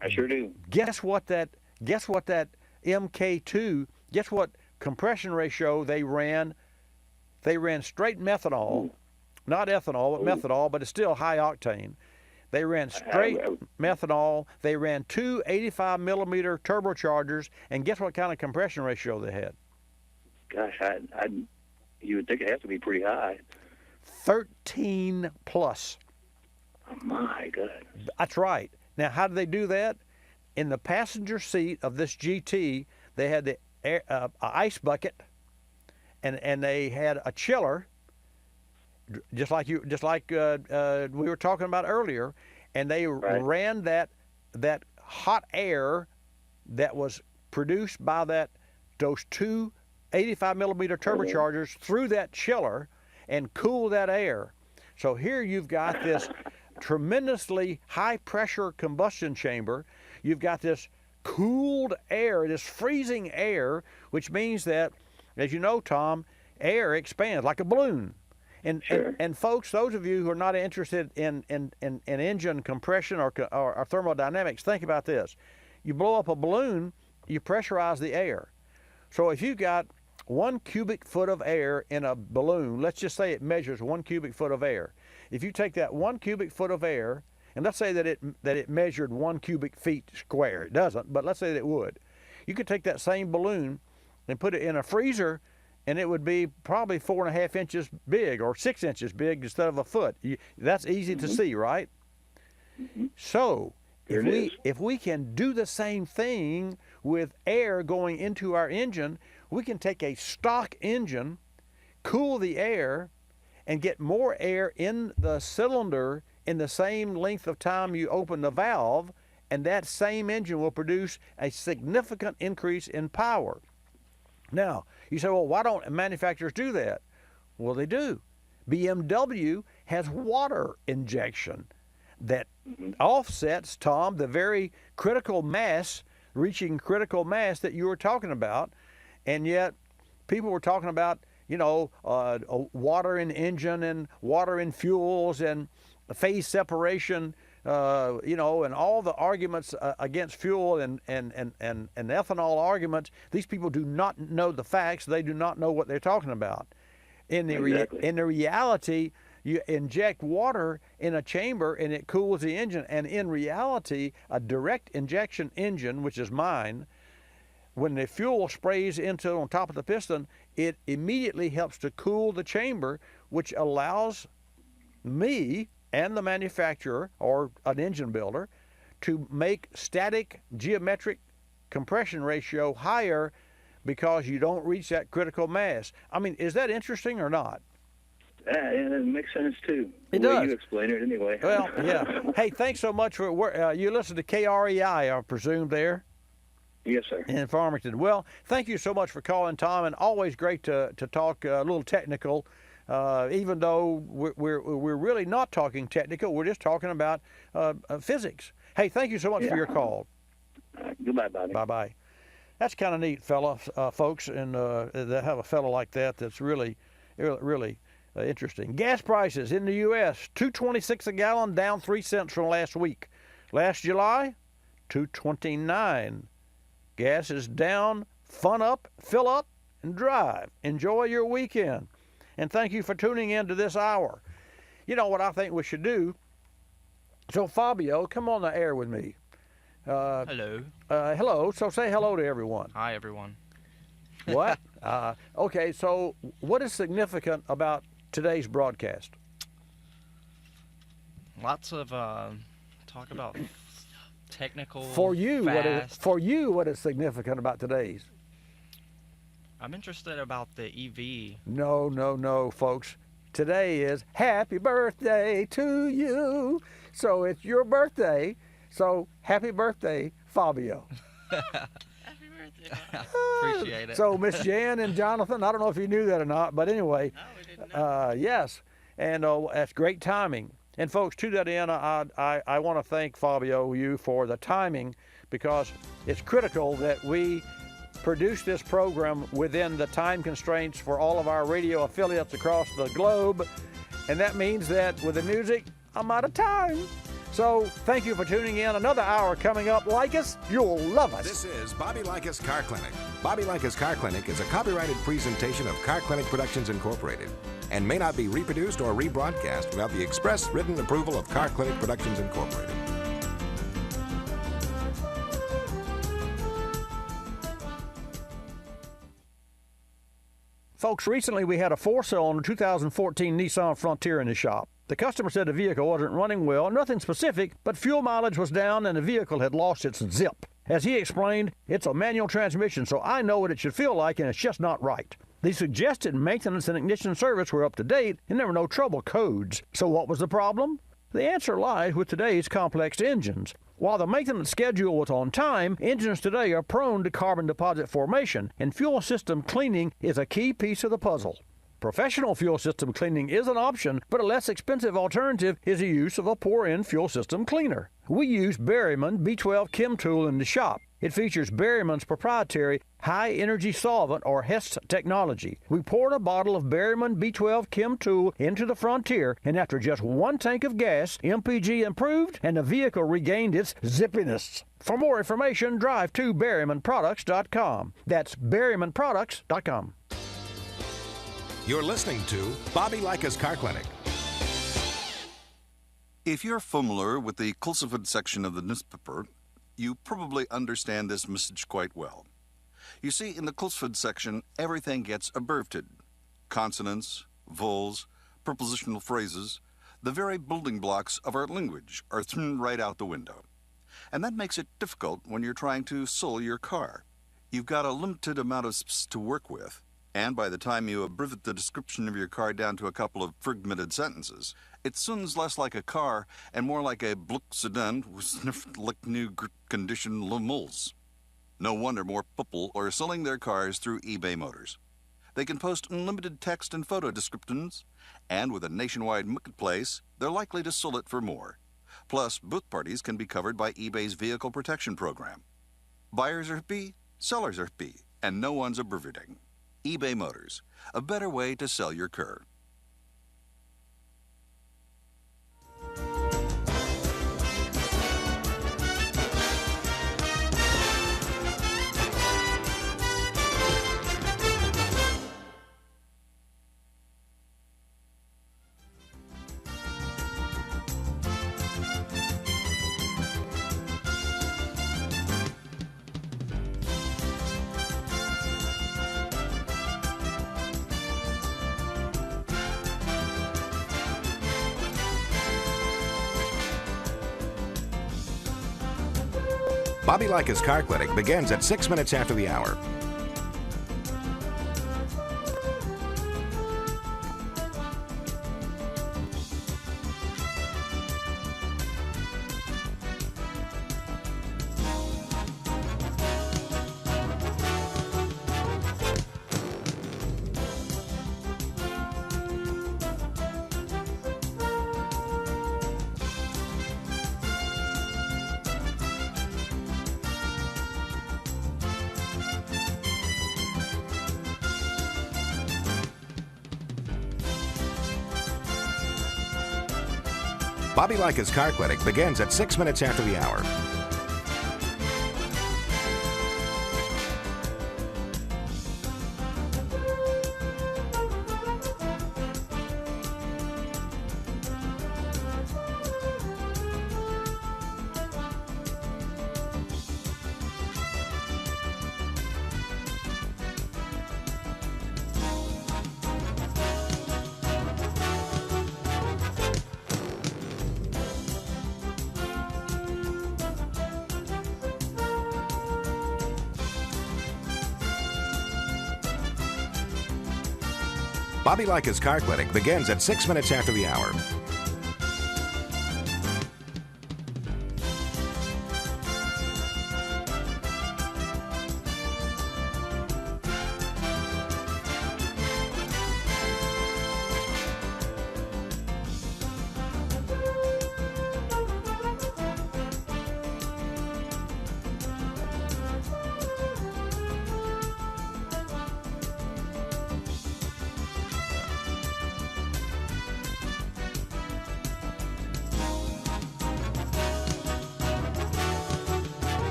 I sure do.
Guess what that MK2? Guess what compression ratio they ran? They ran straight methanol, not ethanol, but methanol, but it's still high octane. They ran straight methanol. They ran two 85-millimeter turbochargers, and guess what kind of compression ratio they had?
Gosh, you would think it has to be pretty high.
13 plus.
Oh my God.
That's right. Now, how did they do that? In the passenger seat of this GT, they had the ice bucket, and they had a chiller. Just like we were talking about earlier, and they ran that hot air that was produced by those two 85-millimeter turbochargers through that chiller and cooled that air. So here you've got this tremendously high pressure combustion chamber. You've got this cooled air, this freezing air, which means that, as you know, Tom, air expands like a balloon. And folks, those of you who are not interested in engine compression or thermodynamics, think about this. You blow up a balloon, you pressurize the air. So if you've got 1 cubic foot of air in a balloon, let's just say it measures 1 cubic foot of air. If you take that 1 cubic foot of air, and let's say that it measured 1 cubic feet square, it doesn't, but let's say that it would. You could take that same balloon and put it in a freezer, and it would be probably 4.5 inches big or 6 inches big instead of a foot. That's easy to see, right? So if we can do the same thing with air going into our engine, we can take a stock engine, cool the air, and get more air in the cylinder in the same length of time you open the valve, and that same engine will produce a significant increase in power. Now, you say, well, why don't manufacturers do that? Well, they do. BMW has water injection that offsets, Tom, the very critical mass, reaching critical mass that you were talking about. And yet people were talking about, water in engine and water in fuels and phase separation, and all the arguments against fuel and ethanol arguments. These people do not know the facts. They do not know what they're talking about. In the reality, you inject water in a chamber and it cools the engine. And in reality, a direct injection engine, which is mine, when the fuel sprays on top of the piston, it immediately helps to cool the chamber, which allows me and the manufacturer or an engine builder to make static geometric compression ratio higher because you don't reach that critical mass. I mean, is that interesting or not?
It makes sense too.
It
the way
does.
You explain it anyway.
Well, yeah. Hey, thanks so much for you listen to KREI, I presume, there
Yes, sir.
in Farmington. Well, thank you so much for calling, Tom, and always great to talk a little technical. Even though we're really not talking technical, we're just talking about physics. Hey, thank you so much for your call.
Goodbye, Bobby.
Bye-bye. That's kind of neat, folks, and to have a fellow like that that's really interesting. Gas prices in the U.S., $2.26 a gallon, down 3 cents from last week. Last July, $2.29. Gas is down. Fun up, fill up, and drive. Enjoy your weekend. And thank you for tuning in to this hour. You know what I think we should do? So, Fabio, come on the air with me.
Hello.
Hello. So say hello to everyone.
Hi, everyone.
What? Okay, so what is significant about today's broadcast?
Lots of talk about technical,
For you,
fast.
what is significant about today's?
I'm interested about the EV.
No, folks. Today is happy birthday to you. So it's your birthday. So happy birthday, Fabio.
Happy birthday. Appreciate it.
So Miss Jan and Jonathan, I don't know if you knew that or not, but anyway.
No, we didn't know.
Yes, and that's great timing. And folks, to that end, I want to thank Fabio, you, for the timing, because it's critical that we produce this program within the time constraints for all of our radio affiliates across the globe. And that means that with the music, I'm out of time. So thank you for tuning in. Another hour coming up. Likis, you'll love us.
This is Bobby Likis Car Clinic. Bobby Likis Car Clinic is a copyrighted presentation of Car Clinic Productions Incorporated and may not be reproduced or rebroadcast without the express written approval of Car Clinic Productions Incorporated.
Folks, recently we had a 4-cylinder 2014 Nissan Frontier in the shop. The customer said the vehicle wasn't running well, nothing specific, but fuel mileage was down and the vehicle had lost its zip. As he explained, it's a manual transmission, so I know what it should feel like, and it's just not right. The suggested maintenance and ignition service were up to date, and there were no trouble codes. So what was the problem? The answer lies with today's complex engines. While the maintenance schedule was on time, engines today are prone to carbon deposit formation, and fuel system cleaning is a key piece of the puzzle. Professional fuel system cleaning is an option, but a less expensive alternative is the use of a pour-in fuel system cleaner. We use Berryman B12 Chem Tool in the shop. It features Berryman's proprietary high-energy solvent, or HEST technology. We poured a bottle of Berryman B12 Chem Tool into the Frontier, and after just 1 tank of gas, MPG improved and the vehicle regained its zippiness. For more information, drive to BerrymanProducts.com. That's BerrymanProducts.com.
You're listening to Bobby Likis Car Clinic.
If you're familiar with the Kulseford section of the newspaper, you probably understand this message quite well. You see, in the Kulseford section, everything gets abbreviated. Consonants, vowels, prepositional phrases, the very building blocks of our language are thrown right out the window. And that makes it difficult when you're trying to sell your car. You've got a limited amount of space to work with, and by the time you abbreviate the description of your car down to a couple of fragmented sentences, it sounds less like a car and more like a Bluck sedan with sniffed like new condition lemals. No wonder more people are selling their cars through eBay Motors. They can post unlimited text and photo descriptions, and with a nationwide marketplace, they're likely to sell it for more. Plus, both parties can be covered by eBay's vehicle protection program. Buyers are happy, sellers are happy, and no one's abbreviating. eBay Motors, a better way to sell your car.
Bobby Likis Car Clinic begins at 6 minutes after the hour. Bobby Likis Car Clinic begins at 6 minutes after the hour. Bobby Likis Car Clinic begins at 6 minutes after the hour.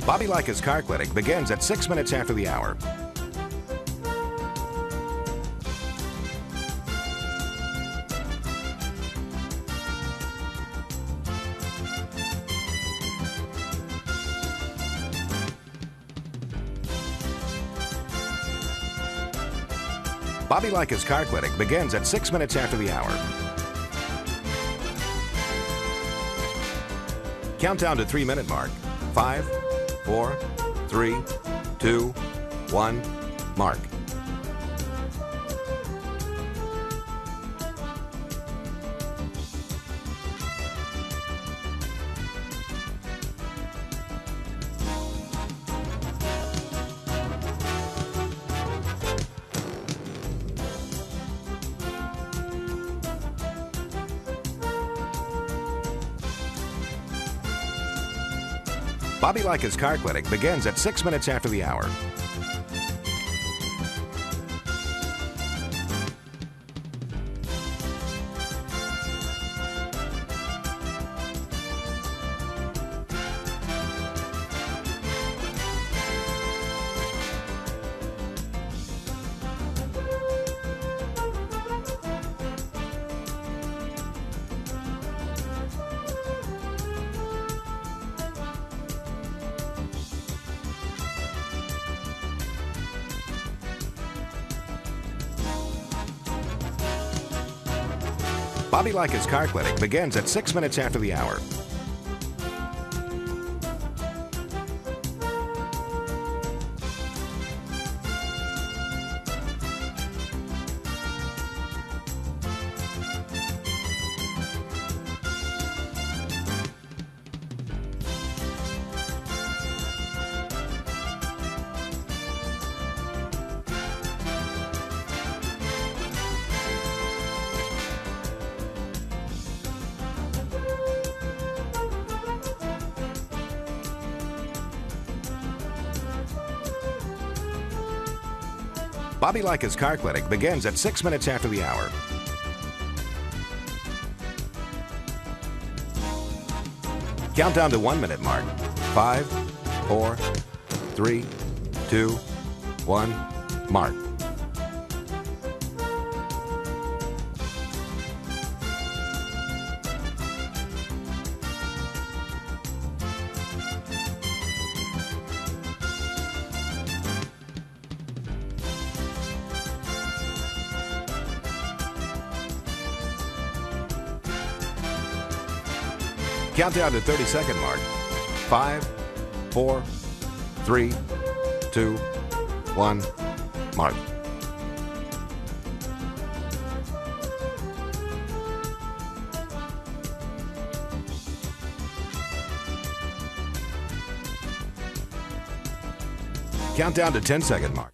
Bobby Likis Car Clinic begins at 6 minutes after the hour. Bobby Likis Car Clinic begins at 6 minutes after the hour. Countdown to 3-minute mark. 5, 4, 3, 2, 1, mark. Bobby Likis Car Clinic begins at 6 minutes after the hour. Bobby Likis Car Clinic begins at 6 minutes after the hour. Bobby Likis Car Clinic begins at 6 minutes after the hour. Countdown to 1-minute mark. 5, 4, 3, 2, 1, mark. Countdown to 30-second mark. 5, 4, 3, 2, 1, mark. Countdown to 10-second mark.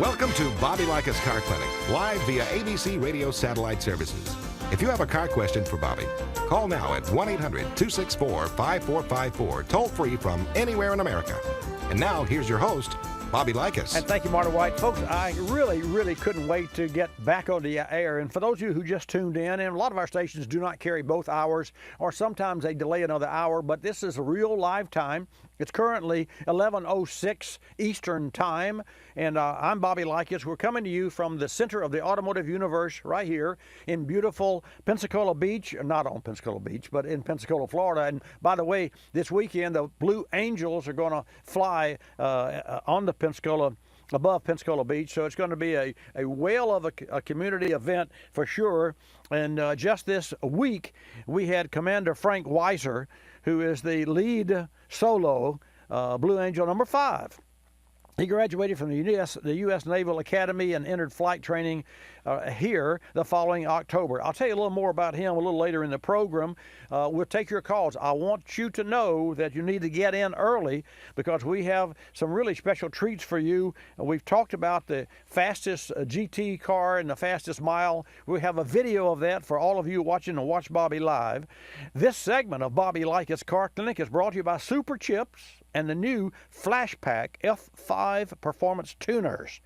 Welcome to Bobby Likis Car Clinic, live via ABC Radio Satellite Services. If you have a car question for Bobby, call now at 1-800-264-5454, toll free from anywhere in America. And now, here's your host, Bobby Likis.
And thank you, Marta White. Folks, I really couldn't wait to get back on the air. And for those of you who just tuned in, and a lot of our stations do not carry both hours, or sometimes they delay another hour, but this is a real live time. It's currently 11:06 Eastern Time, and I'm Bobby Likis. We're coming to you from the center of the automotive universe right here in beautiful Pensacola Beach, not on Pensacola Beach, but in Pensacola, Florida. And by the way, this weekend, the Blue Angels are going to fly on the above Pensacola Beach, so it's going to be a whale of a community event for sure. And just this week, we had Commander Frank Weiser, who is the lead solo Blue Angel number 5. He graduated from the U.S. Naval Academy and entered flight training here the following October. I'll tell you a little more about him a little later in the program. We'll take your calls. I want you to know that you need to get in early because we have some really special treats for you. We've talked about the fastest GT car and the fastest mile. We have a video of that for all of you watching and Watch Bobby Live. This segment of Bobby Likis Car Clinic is brought to you by Super Chips and the new Flash Pack F5 Performance Tuners.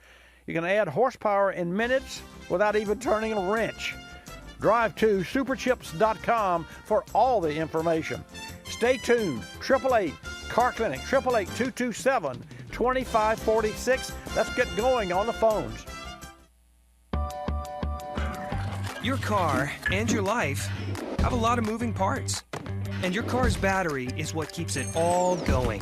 You can add horsepower in minutes without even turning a wrench. Drive to superchips.com for all the information. Stay tuned. 888 Car Clinic, 888-227-2546. Let's get going on the phones.
Your car and your life have a lot of moving parts. And your car's battery is what keeps it all going.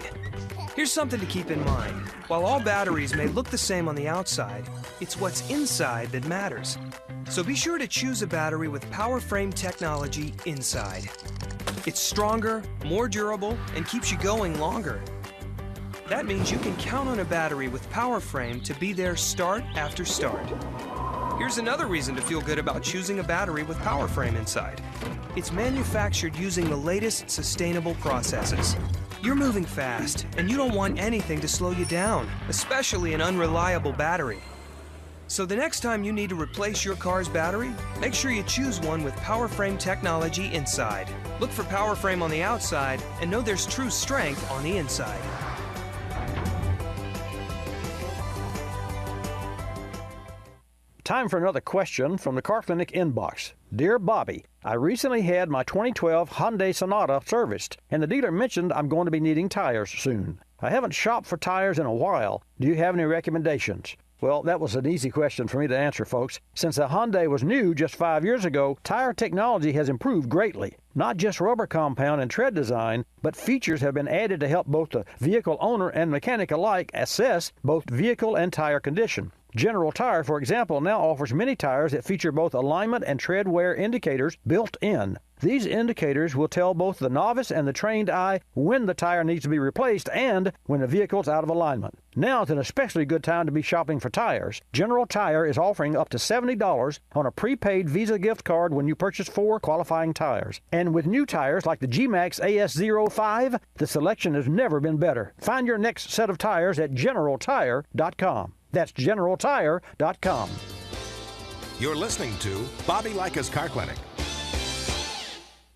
Here's something to keep in mind. While all batteries may look the same on the outside, it's what's inside that matters. So be sure to choose a battery with power frame technology inside. It's stronger, more durable, and keeps you going longer. That means you can count on a battery with power frame to be there start after start. Here's another reason to feel good about choosing a battery with power frame inside. It's manufactured using the latest sustainable processes. You're moving fast, and you don't want anything to slow you down, especially an unreliable battery. So the next time you need to replace your car's battery, make sure you choose one with power frame technology inside. Look for power frame on the outside, and know there's true strength on the inside.
Time for another question from the Car Clinic inbox. Dear Bobby, I recently had my 2012 Hyundai Sonata serviced, and the dealer mentioned I'm going to be needing tires soon. I haven't shopped for tires in a while. Do you have any recommendations? Well, that was an easy question for me to answer, folks. Since the Hyundai was new just 5 years ago, tire technology has improved greatly. Not just rubber compound and tread design, but features have been added to help both the vehicle owner and mechanic alike assess both vehicle and tire condition. General Tire, for example, now offers many tires that feature both alignment and tread wear indicators built in. These indicators will tell both the novice and the trained eye when the tire needs to be replaced and when the vehicle's out of alignment. Now is an especially good time to be shopping for tires. General Tire is offering up to $70 on a prepaid Visa gift card when you purchase 4 qualifying tires. And with new tires like the G-Max AS05, the selection has never been better. Find your next set of tires at GeneralTire.com. That's GeneralTire.com.
You're listening to Bobby Likis Car Clinic.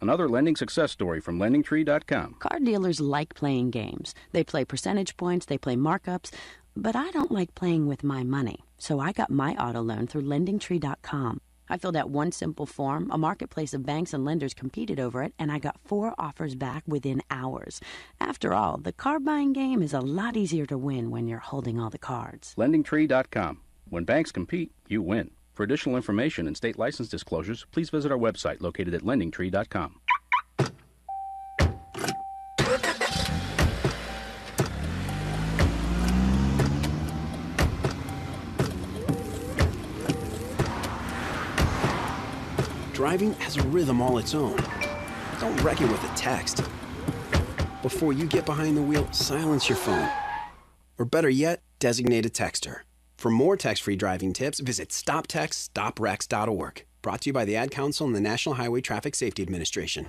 Another lending success story from LendingTree.com.
Car dealers like playing games. They play percentage points, they play markups, but I don't like playing with my money. So I got my auto loan through LendingTree.com. I filled out one simple form, a marketplace of banks and lenders competed over it, and I got 4 offers back within hours. After all, the car buying game is a lot easier to win when you're holding all the cards.
LendingTree.com. When banks compete, you win. For additional information and state license disclosures, please visit our website located at LendingTree.com.
Driving has a rhythm all its own. Don't wreck it with a text. Before you get behind the wheel, silence your phone. Or better yet, designate a texter. For more text-free driving tips, visit stoptextstoprex.org. Brought to you by the Ad Council and the National Highway Traffic Safety Administration.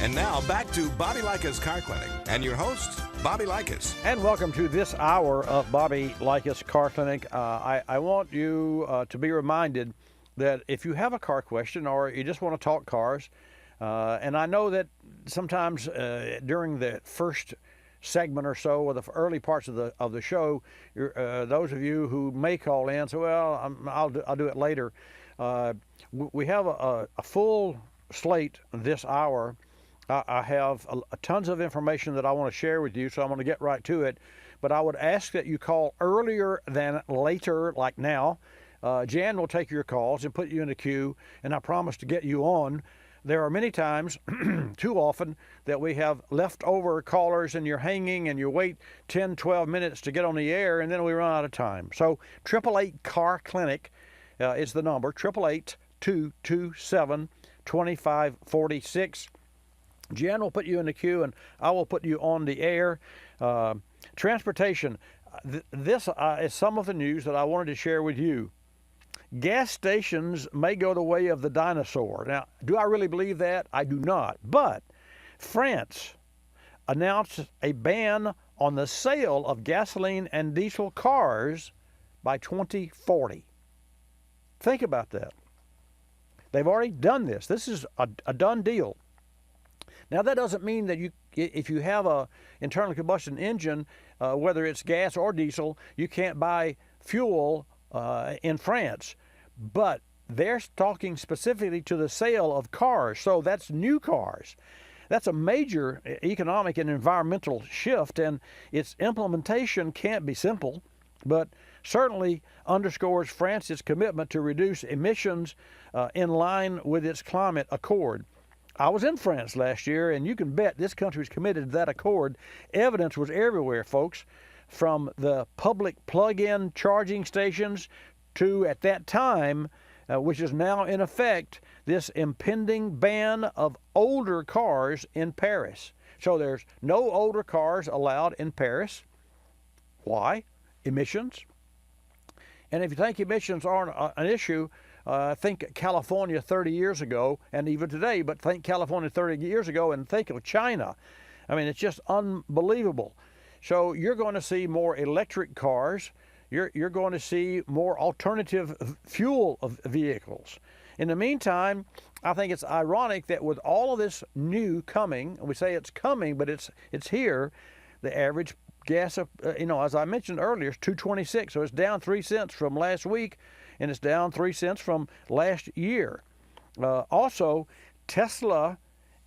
And now back to Bobby Likis Car Clinic and your host, Bobby Likis.
And welcome to this hour of Bobby Likis Car Clinic. I want you to be reminded that if you have a car question or you just want to talk cars, and I know that sometimes during the first segment or so, or the early parts of the show, those of you who may call in say, "Well, I'll do it later." We have a full slate this hour. I have tons of information that I want to share with you, so I'm going to get right to it. But I would ask that you call earlier than later, like now. Jan will take your calls and put you in a queue, and I promise to get you on. There are many times, too often, that we have leftover callers and you're hanging and you wait 10, 12 minutes to get on the air, and then we run out of time. So 888 Car Clinic is the number, 888-227-2546. Jan will put you in the queue, and I will put you on the air. Transportation. This is some of the news that I wanted to share with you. Gas stations may go the way of the dinosaur. Now, do I really believe that? I do not. But France announced a ban on the sale of gasoline and diesel cars by 2040. Think about that. They've already done this. This is a done deal. Now, that doesn't mean that if you have a internal combustion engine, whether it's gas or diesel, you can't buy fuel in France. But they're talking specifically to the sale of cars, so that's new cars. That's a major economic and environmental shift, and its implementation can't be simple, but certainly underscores France's commitment to reduce emissions in line with its climate accord. I was in France last year, and you can bet this country is committed to that accord. Evidence was everywhere, folks, from the public plug-in charging stations to, at that time, which is now in effect, this impending ban of older cars in Paris. So there's no older cars allowed in Paris. Why? Emissions. And if you think emissions aren't an issue, think California 30 years ago, and even today, but think California 30 years ago and think of China. I mean, it's just unbelievable. So you're going to see more electric cars. You're going to see more alternative fuel vehicles. In the meantime, I think it's ironic that with all of this new coming, we say it's coming, but it's here, the average gas, as I mentioned earlier, is $2.26, so it's down 3 cents from last week, and it's down 3 cents from last year. Also, Tesla,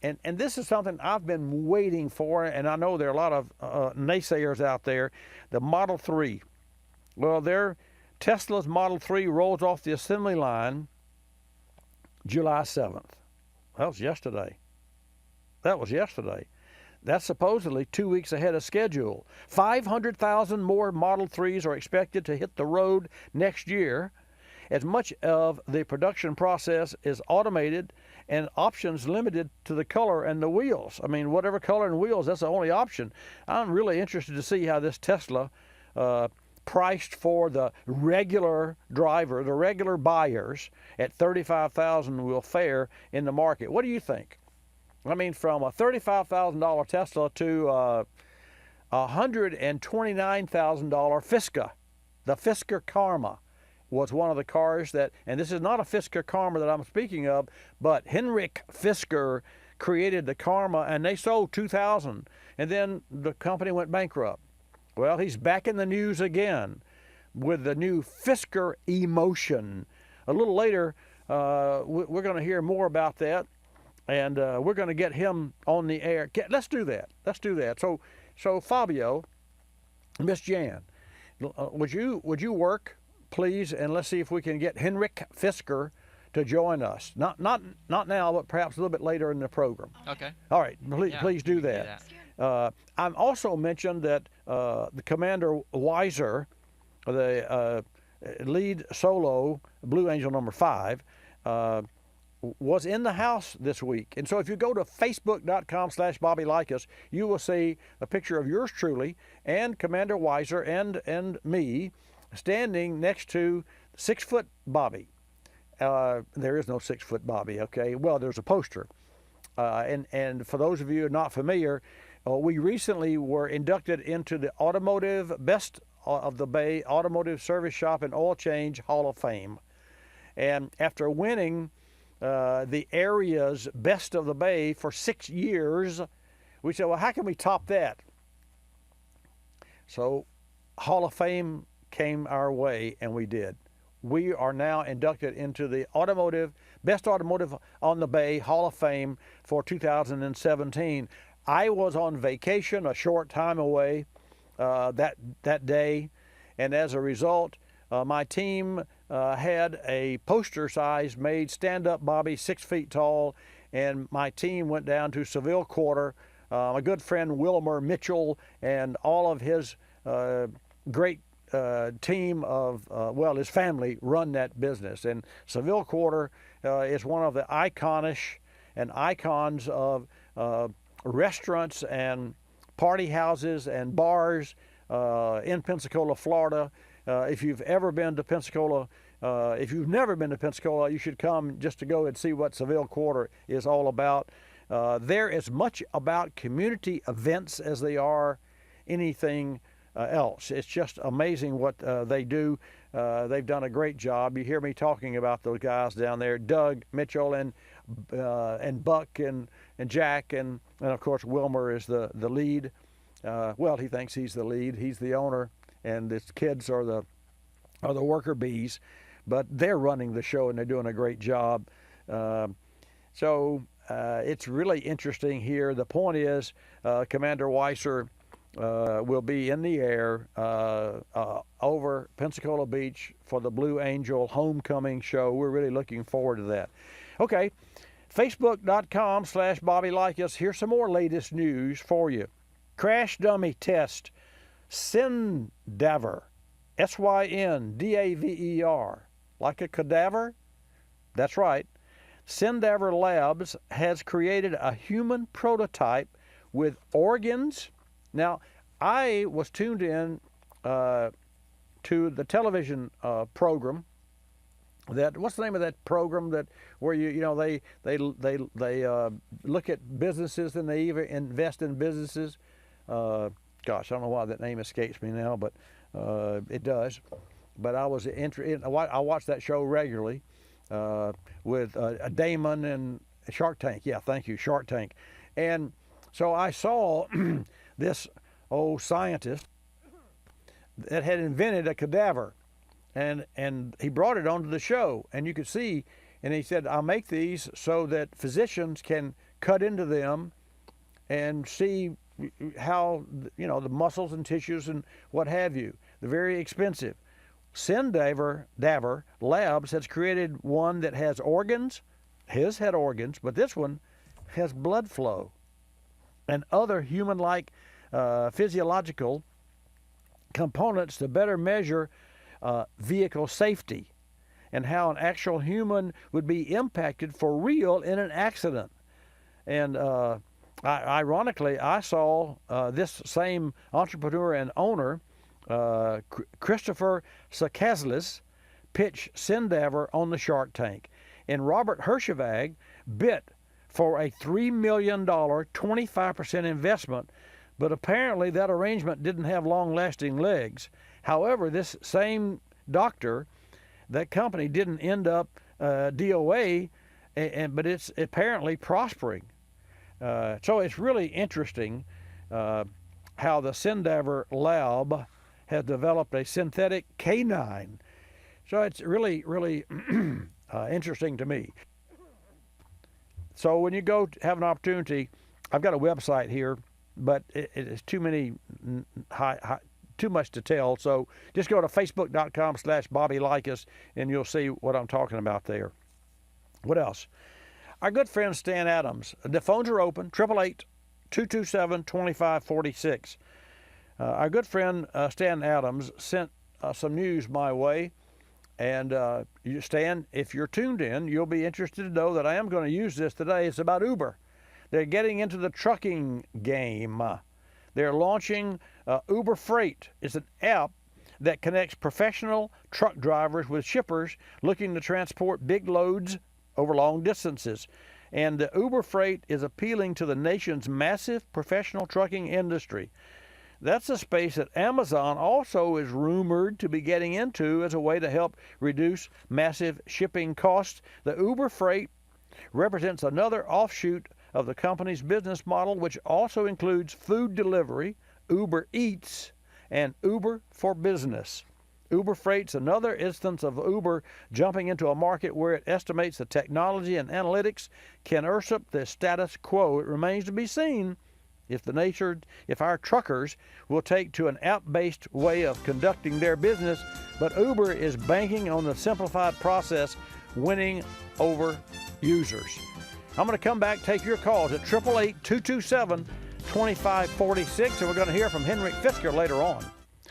and this is something I've been waiting for, and I know there are a lot of naysayers out there, the Model 3. Well, Tesla's Model 3 rolls off the assembly line July 7th. That was yesterday. That's supposedly 2 weeks ahead of schedule. 500,000 more Model 3s are expected to hit the road next year. As much of the production process is automated and options limited to the color and the wheels. I mean, whatever color and wheels, that's the only option. I'm really interested to see how this Tesla, priced for the regular driver, the regular buyers at $35,000 will fare in the market. What do you think? I mean, from a $35,000 Tesla to a $129,000 Fisker. The Fisker Karma was one of the cars that, and this is not a Fisker Karma that I'm speaking of, but Henrik Fisker created the Karma, and they sold 2,000, and then the company went bankrupt. Well, he's back in the news again with the new Fisker Emotion. A little later, we're going to hear more about that, and we're going to get him on the air. Let's do that. So Fabio, Miss Jan, would you work, please, and let's see if we can get Henrik Fisker to join us. Not now, but perhaps a little bit later in the program.
Okay.
All right, please do that. I've also mentioned that the Commander Weiser, the lead solo Blue Angel number 5, was in the house this week. And so if you go to facebook.com/Bobby Likis, you will see a picture of yours truly and Commander Weiser and me standing next to 6-foot Bobby. There is no 6-foot Bobby, okay? Well, there's a poster. And for those of you who are not familiar, we recently were inducted into the Automotive Best of the Bay Automotive Service Shop and Oil Change Hall of Fame. And after winning the area's Best of the Bay for 6 years, we said, well, how can we top that? So Hall of Fame came our way, and we did. We are now inducted into the Best Automotive on the Bay Hall of Fame for 2017. I was on vacation a short time away that day, and as a result, my team had a poster size made, stand-up Bobby, 6 feet tall, and my team went down to Seville Quarter. My good friend Wilmer Mitchell and all of his great team of, his family run that business. And Seville Quarter is one of the icons of restaurants and party houses and bars in Pensacola, Florida. If you've ever been to Pensacola, if you've never been to Pensacola, you should come just to go and see what Seville Quarter is all about. They're as much about community events as they are anything else. It's just amazing what they do. They've done a great job. You hear me talking about those guys down there, Doug Mitchell and Buck and Jack, and of course Wilmer is the lead. He thinks he's the lead. He's the owner, and his kids are the worker bees, but they're running the show and they're doing a great job. It's really interesting here. The point is, Commander Weiser will be in the air over Pensacola Beach for the Blue Angel Homecoming show. We're really looking forward to that. Okay, Facebook.com/Bobby Likis. Here's some more latest news for you. Crash dummy test. Syndaver. Syndaver. Like a cadaver? That's right. Syndaver Labs has created a human prototype with organs. Now, I was tuned in to the television program. What's the name of that program where they look at businesses and they even invest in businesses? I don't know why that name escapes me now, but it does. But I was I watched that show regularly with Damon and Shark Tank. Yeah, thank you, Shark Tank. And so I saw this old scientist that had invented a cadaver, and he brought it onto the show, and you could see, and he said, I'll make these so that physicians can cut into them and see how, the muscles and tissues and what have you. They're very expensive. Syndaver Labs has created one that has organs. His had organs, but this one has blood flow and other human-like physiological components to better measure vehicle safety and how an actual human would be impacted for real in an accident. And ironically, I saw this same entrepreneur and owner, Christopher Sakazlis, pitch Syndaver on the Shark Tank. And Robert Hershevag bid for a $3 million, 25% investment, but apparently that arrangement didn't have long-lasting legs. However, this same doctor, that company didn't end up DOA, but it's apparently prospering. So it's really interesting how the Syndaver Lab has developed a synthetic canine. So it's really, really interesting to me. So when you go have an opportunity, I've got a website here, but it is too much to tell. So just go to facebook.com/Bobby Likis and you'll see what I'm talking about there. What else? Our good friend Stan Adams. The phones are open, 888-227-2546. Our good friend Stan Adams sent some news my way. And Stan, if you're tuned in, you'll be interested to know that I am going to use this today. It's about Uber. They're getting into the trucking game. They're launching Uber Freight. It's an app that connects professional truck drivers with shippers looking to transport big loads over long distances. And the Uber Freight is appealing to the nation's massive professional trucking industry. That's a space that Amazon also is rumored to be getting into as a way to help reduce massive shipping costs. The Uber Freight represents another offshoot of the company's business model, which also includes food delivery, Uber Eats, and Uber for Business. Uber Freight's another instance of Uber jumping into a market where it estimates the technology and analytics can usurp the status quo. It remains to be seen if our truckers will take to an app-based way of conducting their business, but Uber is banking on the simplified process winning over users. I'm going to come back, take your calls at 888-227-2546, and we're going to hear from Henrik Fisker later on.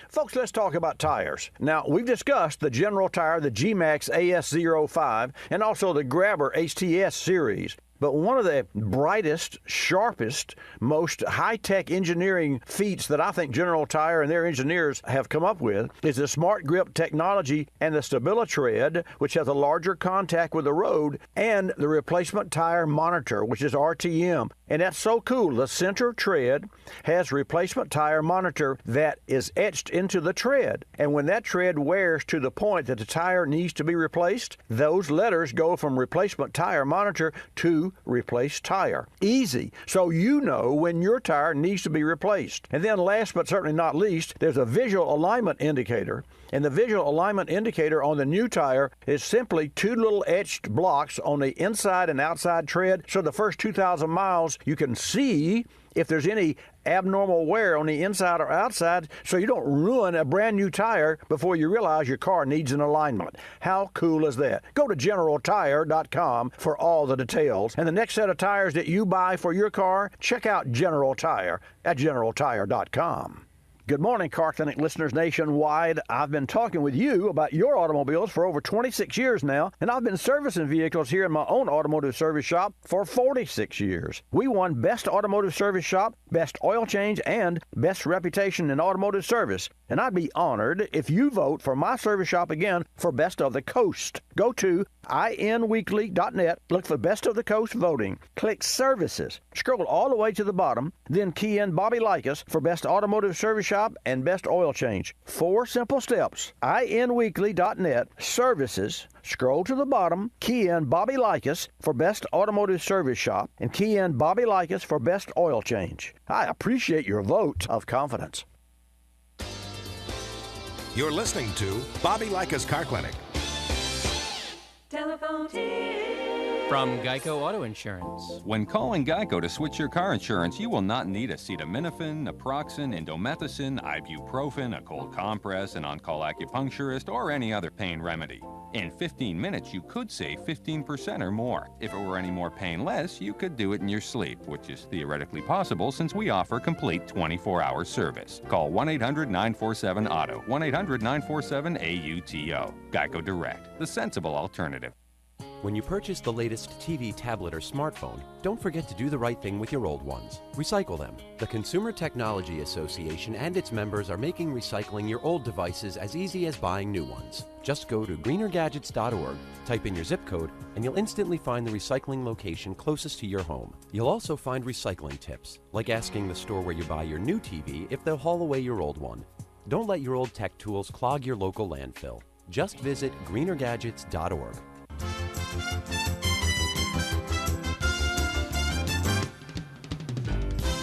Folks, let's talk about tires. Now, we've discussed the General Tire, the G-Max AS05, and also the Grabber HTS series. But one of the brightest, sharpest, most high-tech engineering feats that I think General Tire and their engineers have come up with is the Smart Grip technology and the StabiliTread, which has a larger contact with the road, and the Replacement Tire Monitor, which is RTM. And that's so cool. The center tread has Replacement Tire Monitor that is etched into the tread. And when that tread wears to the point that the tire needs to be replaced, those letters go from Replacement Tire Monitor to Replace Tire. Easy. So you know when your tire needs to be replaced. And then last but certainly not least, there's a visual alignment indicator. And the visual alignment indicator on the new tire is simply two little etched blocks on the inside and outside tread. So the first 2,000 miles, you can see if there's any abnormal wear on the inside or outside, so you don't ruin a brand new tire before you realize your car needs an alignment. How cool is that? Go to GeneralTire.com for all the details. And the next set of tires that you buy for your car, check out General Tire at GeneralTire.com. Good morning, Car Clinic listeners nationwide. I've been talking with you about your automobiles for over 26 years now, and I've been servicing vehicles here in my own automotive service shop for 46 years. We won Best Automotive Service Shop, Best Oil Change, and Best Reputation in Automotive Service. And I'd be honored if you vote for my service shop again for Best of the Coast. Go to inweekly.net, look for Best of the Coast voting, click Services, scroll all the way to the bottom, then key in Bobby Likis for Best Automotive Service Shop and Best Oil Change. 4 simple steps. inweekly.net, Services, scroll to the bottom, key in Bobby Likis for Best Automotive Service Shop, and key in Bobby Likis for Best Oil Change. I appreciate your vote of confidence.
You're listening to Bobby Likis Car Clinic.
Telephone tip
from Geico Auto Insurance.
When calling Geico to switch your car insurance, you will not need acetaminophen, naproxen, indomethacin, ibuprofen, a cold compress, an on-call acupuncturist, or any other pain remedy. In 15 minutes, you could save 15% or more. If it were any more painless, you could do it in your sleep, which is theoretically possible since we offer complete 24-hour service. Call 1-800-947-AUTO, 1-800-947-AUTO. Geico Direct, the sensible alternative.
When you purchase the latest TV, tablet, or smartphone, don't forget to do the right thing with your old ones. Recycle them. The Consumer Technology Association and its members are making recycling your old devices as easy as buying new ones. Just go to greenergadgets.org, type in your zip code, and you'll instantly find the recycling location closest to your home. You'll also find recycling tips, like asking the store where you buy your new TV if they'll haul away your old one. Don't let your old tech tools clog your local landfill. Just visit greenergadgets.org.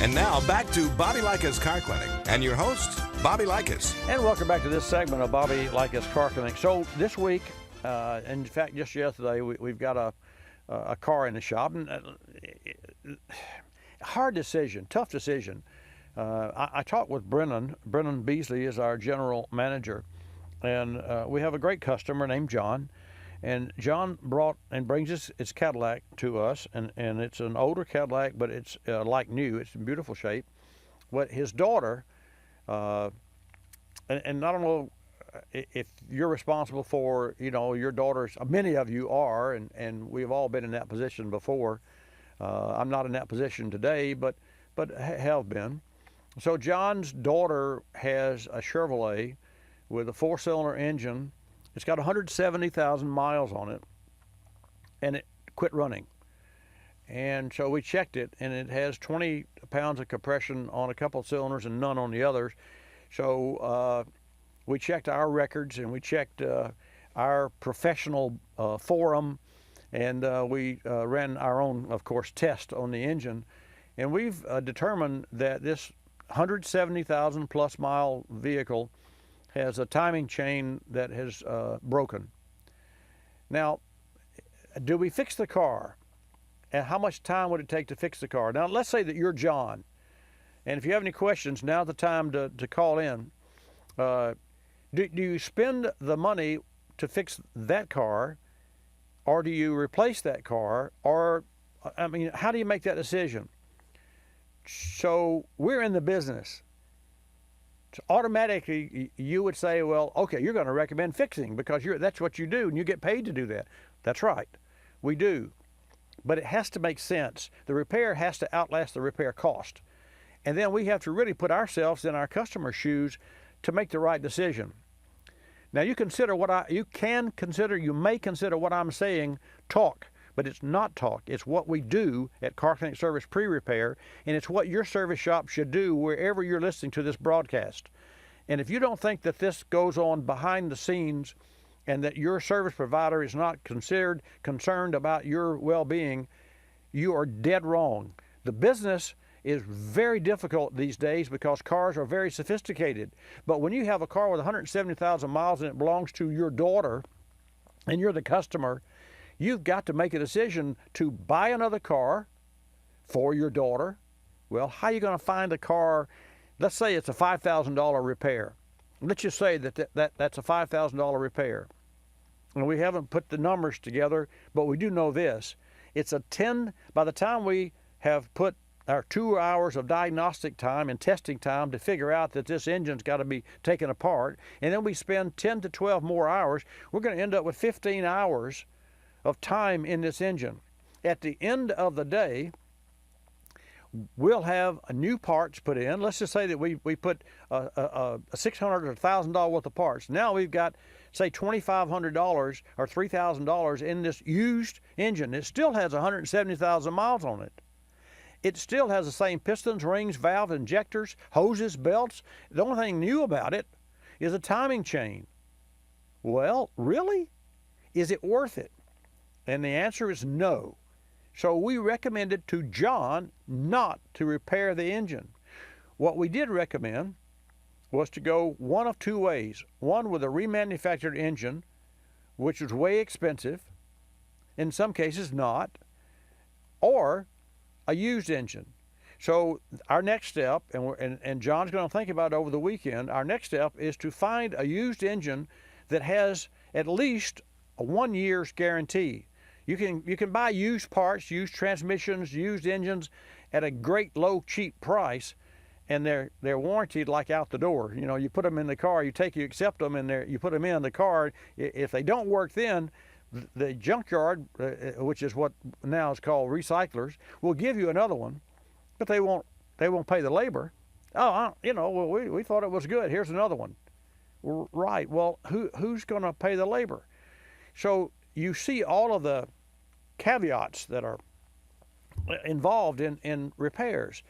And now back to Bobby Likis Car Clinic and your host, Bobby Likis.
And welcome back to this segment of Bobby Likis Car Clinic. So this week, in fact, just yesterday, we've got a car in the shop. And, hard decision, tough decision. I talked with Brennan. Brennan Beasley is our general manager. And we have a great customer named John. And John brought and brings his Cadillac to us, and it's an older Cadillac, but it's like new. It's in beautiful shape. But his daughter, and I don't know if you're responsible for, your daughters. Many of you are, and we've all been in that position before. I'm not in that position today, but have been. So John's daughter has a Chevrolet with a 4-cylinder engine. It's got 170,000 miles on it, and it quit running. And so we checked it, and it has 20 pounds of compression on a couple of cylinders and none on the others. So we checked our records, and we checked our professional forum, and we ran our own, of course, test on the engine. And we've determined that this 170,000 plus mile vehicle has a timing chain that has broken. Now, do we fix the car? And how much time would it take to fix the car? Now, let's say that you're John, and if you have any questions, now's the time to call in. Do you spend the money to fix that car, or do you replace that car, or, I mean, how do you make that decision? So we're in the business. So automatically, you would say, well, okay, you're going to recommend fixing because that's what you do, and you get paid to do that. That's right, we do. But it has to make sense. The repair has to outlast the repair cost. And then we have to really put ourselves in our customer's shoes to make the right decision. Now you may consider what I'm saying talk, but it's not talk. It's what we do at Car Clinic Service Pre-Repair, and it's what your service shop should do wherever you're listening to this broadcast. And if you don't think that this goes on behind the scenes and that your service provider is not concerned about your well-being, you are dead wrong. The business is very difficult these days because cars are very sophisticated. But when you have a car with 170,000 miles and it belongs to your daughter and you're the customer, you've got to make a decision to buy another car for your daughter. Well, how are you going to find a car? Let's say it's a $5,000 repair. Let's just say that's a $5,000 repair. And we haven't put the numbers together, but we do know this. It's by the time we have put our 2 hours of diagnostic time and testing time to figure out that this engine's got to be taken apart, and then we spend 10 to 12 more hours, we're going to end up with 15 hours of time in this engine. At the end of the day, we'll have new parts put in. Let's just say that we put a $600 or $1,000 worth of parts. Now we've got, say, $2,500 or $3,000 in this used engine. It still has 170,000 miles on it. It still has the same pistons, rings, valves, injectors, hoses, belts. The only thing new about it is a timing chain. Well, really? Is it worth it? And the answer is no. So we recommended to John not to repair the engine. What we did recommend was to go one of two ways. One with a remanufactured engine, which was way expensive, in some cases not, or a used engine. So our next step, and John's going to think about it over the weekend, our next step is to find a used engine that has at least a 1 year's guarantee. You can buy used parts, used transmissions, used engines at a great low, cheap price, and they're warranted like out the door. You know, you put them in the car, you accept them, and you put them in the car. If they don't work, then the junkyard, which is what now is called recyclers, will give you another one, but they won't pay the labor. Oh, well, we thought it was good. Here's another one. Right. Well, who's going to pay the labor? So you see all of the caveats that are involved in repairs.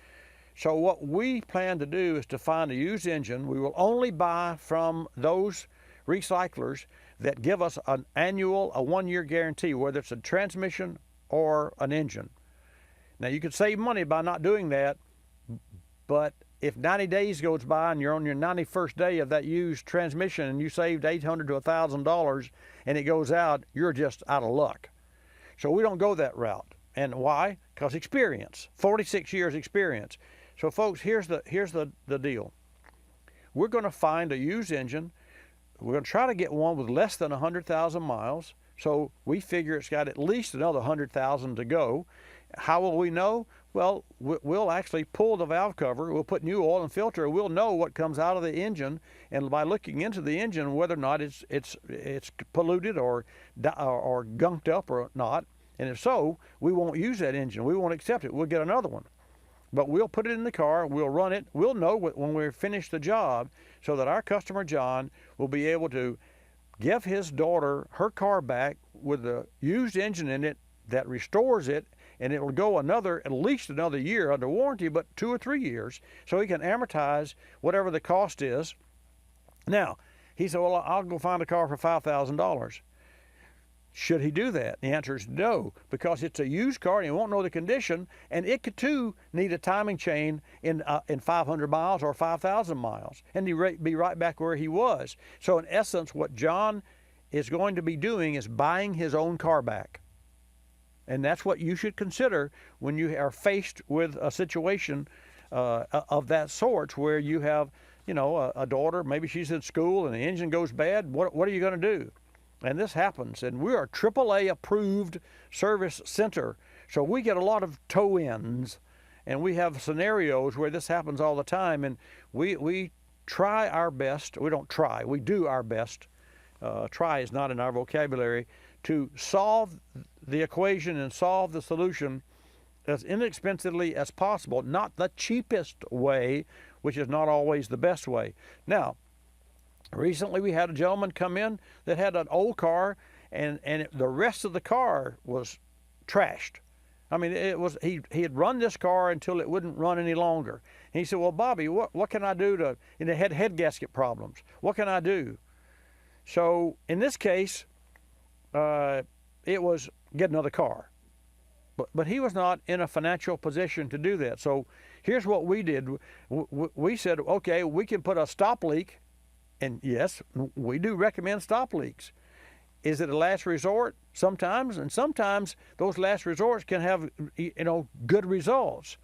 So what we plan to do is to find a used engine. We will only buy from those recyclers that give us a 1 year guarantee, whether it's a transmission or an engine. Now you could save money by not doing that, but if 90 days goes by and you're on your 91st day of that used transmission and you saved $800 to $1,000 and it goes out, you're just out of luck. So we don't go that route. And why? Because experience, 46 years experience. So folks, here's the deal. We're going to find a used engine. We're going to try to get one with less than 100,000 miles. So we figure it's got at least another 100,000 to go. How will we know? Well, we'll actually pull the valve cover, we'll put new oil and filter, we'll know what comes out of the engine, and by looking into the engine, whether or not it's polluted or gunked up or not, and if so, we won't use that engine, we won't accept it, we'll get another one. But we'll put it in the car, we'll run it, we'll know when we finish the job, so that our customer, John, will be able to give his daughter her car back with a used engine in it that restores it and it will go at least another year under warranty, but 2 or 3 years, so he can amortize whatever the cost is. Now, he said, well, I'll go find a car for $5,000. Should he do that? The answer is no, because it's a used car and he won't know the condition, and it could too need a timing chain in 500 miles or 5,000 miles, and he'd be right back where he was. So in essence, what John is going to be doing is buying his own car back. And that's what you should consider when you are faced with a situation of that sort, where you have, a daughter, maybe she's in school and the engine goes bad. What are you going to do? And this happens, and we are AAA approved service center, so we get a lot of tow-ins, and we have scenarios where this happens all the time, and we try our best. We don't try, we do our best. Try is not in our vocabulary, to solve the equation and solve the solution as inexpensively as possible, not the cheapest way, which is not always the best way. Now, recently we had a gentleman come in that had an old car, and the rest of the car was trashed. I mean, he had run this car until it wouldn't run any longer. And he said, well, Bobby, what can I do to, and it had head gasket problems. What can I do? So in this case, it was get another car. But he was not in a financial position to do that. So here's what we did. We said, okay, we can put a stop leak. And yes, we do recommend stop leaks. Is it a last resort? Sometimes, and sometimes those last resorts can have, good results.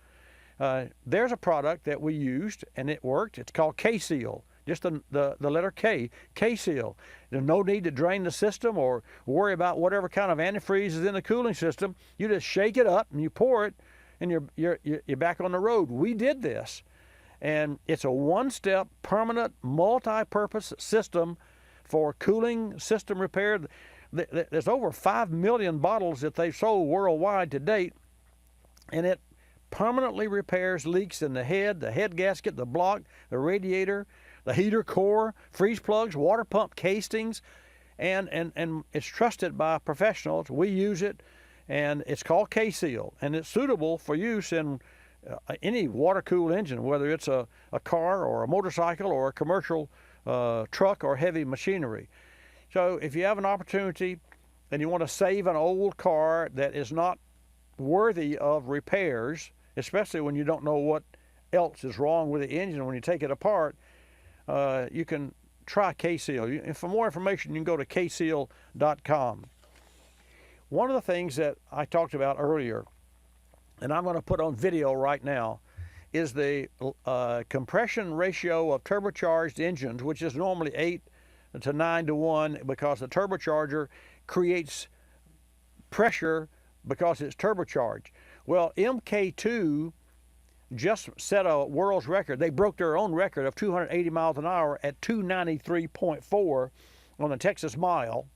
There's a product that we used and it worked. It's called K-Seal, just the letter K, K-Seal. There's no need to drain the system or worry about whatever kind of antifreeze is in the cooling system. You just shake it up and you pour it, and you're back on the road. We did this. And it's a one-step, permanent, multi-purpose system for cooling system repair. There's over 5 million bottles that they've sold worldwide to date, and it permanently repairs leaks in the head gasket, the block, the radiator, the heater core, freeze plugs, water pump castings, and it's trusted by professionals. We use it, and it's called K-Seal, and it's suitable for use in any water-cooled engine, whether it's a car or a motorcycle or a commercial truck or heavy machinery. So if you have an opportunity and you want to save an old car that is not worthy of repairs, especially when you don't know what else is wrong with the engine when you take it apart, you can try K-Seal. And for more information, you can go to kseal.com. One of the things that I talked about earlier, and I'm going to put on video right now, is the compression ratio of turbocharged engines, which is normally 8 to 9 to 1, because the turbocharger creates pressure because it's turbocharged. Well, MK2 just set a world's record. They broke their own record of 280 miles an hour at 293.4 on the Texas Mile.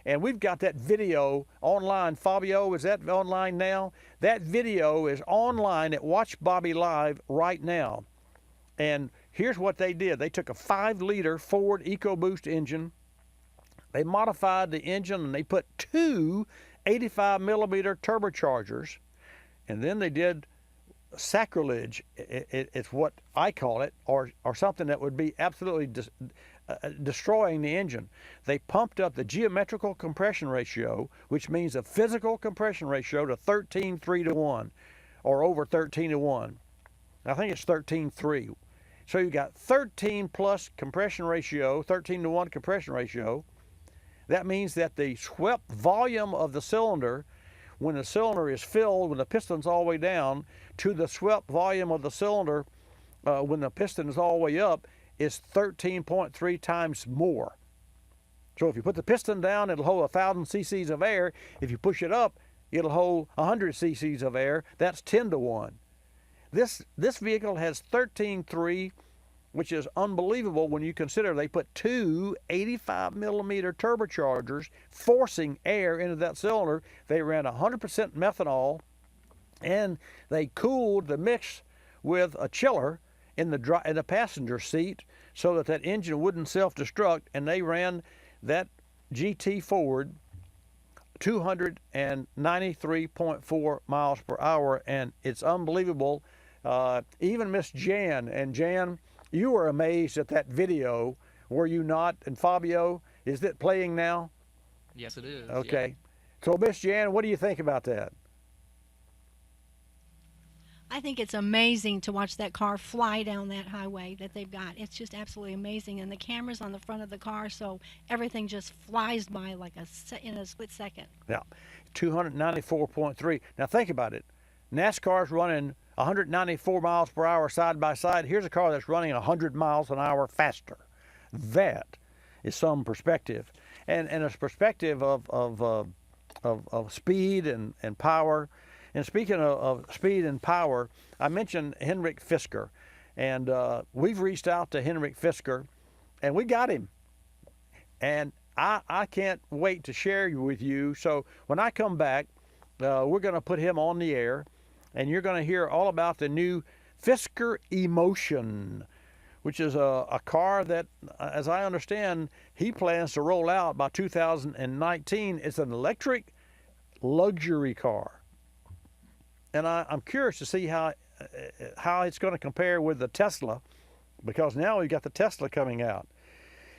And we've got that video online. Fabio, is that online now? That video is online at Watch Bobby Live right now. And here's what they did. They took a 5-liter Ford EcoBoost engine. They modified the engine and they put 2 85-millimeter turbochargers. And then they did sacrilege, it's what I call it, or something that would be absolutely destroying the engine. They pumped up the geometrical compression ratio, which means the physical compression ratio, to 13.3 to 1, or over 13 to 1. I think it's 13.3. So you got 13 plus compression ratio, 13 to 1 compression ratio. That means that the swept volume of the cylinder, when the cylinder is filled, when the piston's all the way down, to the swept volume of the cylinder when the piston is all the way up, is 13.3 times more. So if you put the piston down, it'll hold 1,000 cc's of air. If you push it up, it'll hold 100 cc's of air. That's 10 to 1. This vehicle has 13.3, which is unbelievable when you consider they put 2 85-millimeter turbochargers forcing air into that cylinder. They ran 100% methanol, and they cooled the mix with a chiller in the passenger seat so that engine wouldn't self-destruct, and they ran that GT Ford 293.4 miles per hour, and it's unbelievable. Even Miss Jan, and Jan, you were amazed at that video, were you not? And Fabio, is it playing now?
Yes, it is.
Okay. So, Miss Jan, what do you think about that?
I think it's amazing to watch that car fly down that highway that they've got. It's just absolutely amazing. And the camera's on the front of the car, so everything just flies by like in a split second.
Yeah, 294.3. Now, think about it. NASCAR's running 194 miles per hour side by side. Here's a car that's running 100 miles an hour faster. That is some perspective. And a perspective of speed and power. And speaking of speed and power, I mentioned Henrik Fisker, and we've reached out to Henrik Fisker, and we got him. And I can't wait to share with you. So when I come back, we're going to put him on the air, and you're going to hear all about the new Fisker Emotion, which is a car that, as I understand, he plans to roll out by 2019. It's an electric luxury car. And I'm curious to see how it's going to compare with the Tesla, because now we've got the Tesla coming out.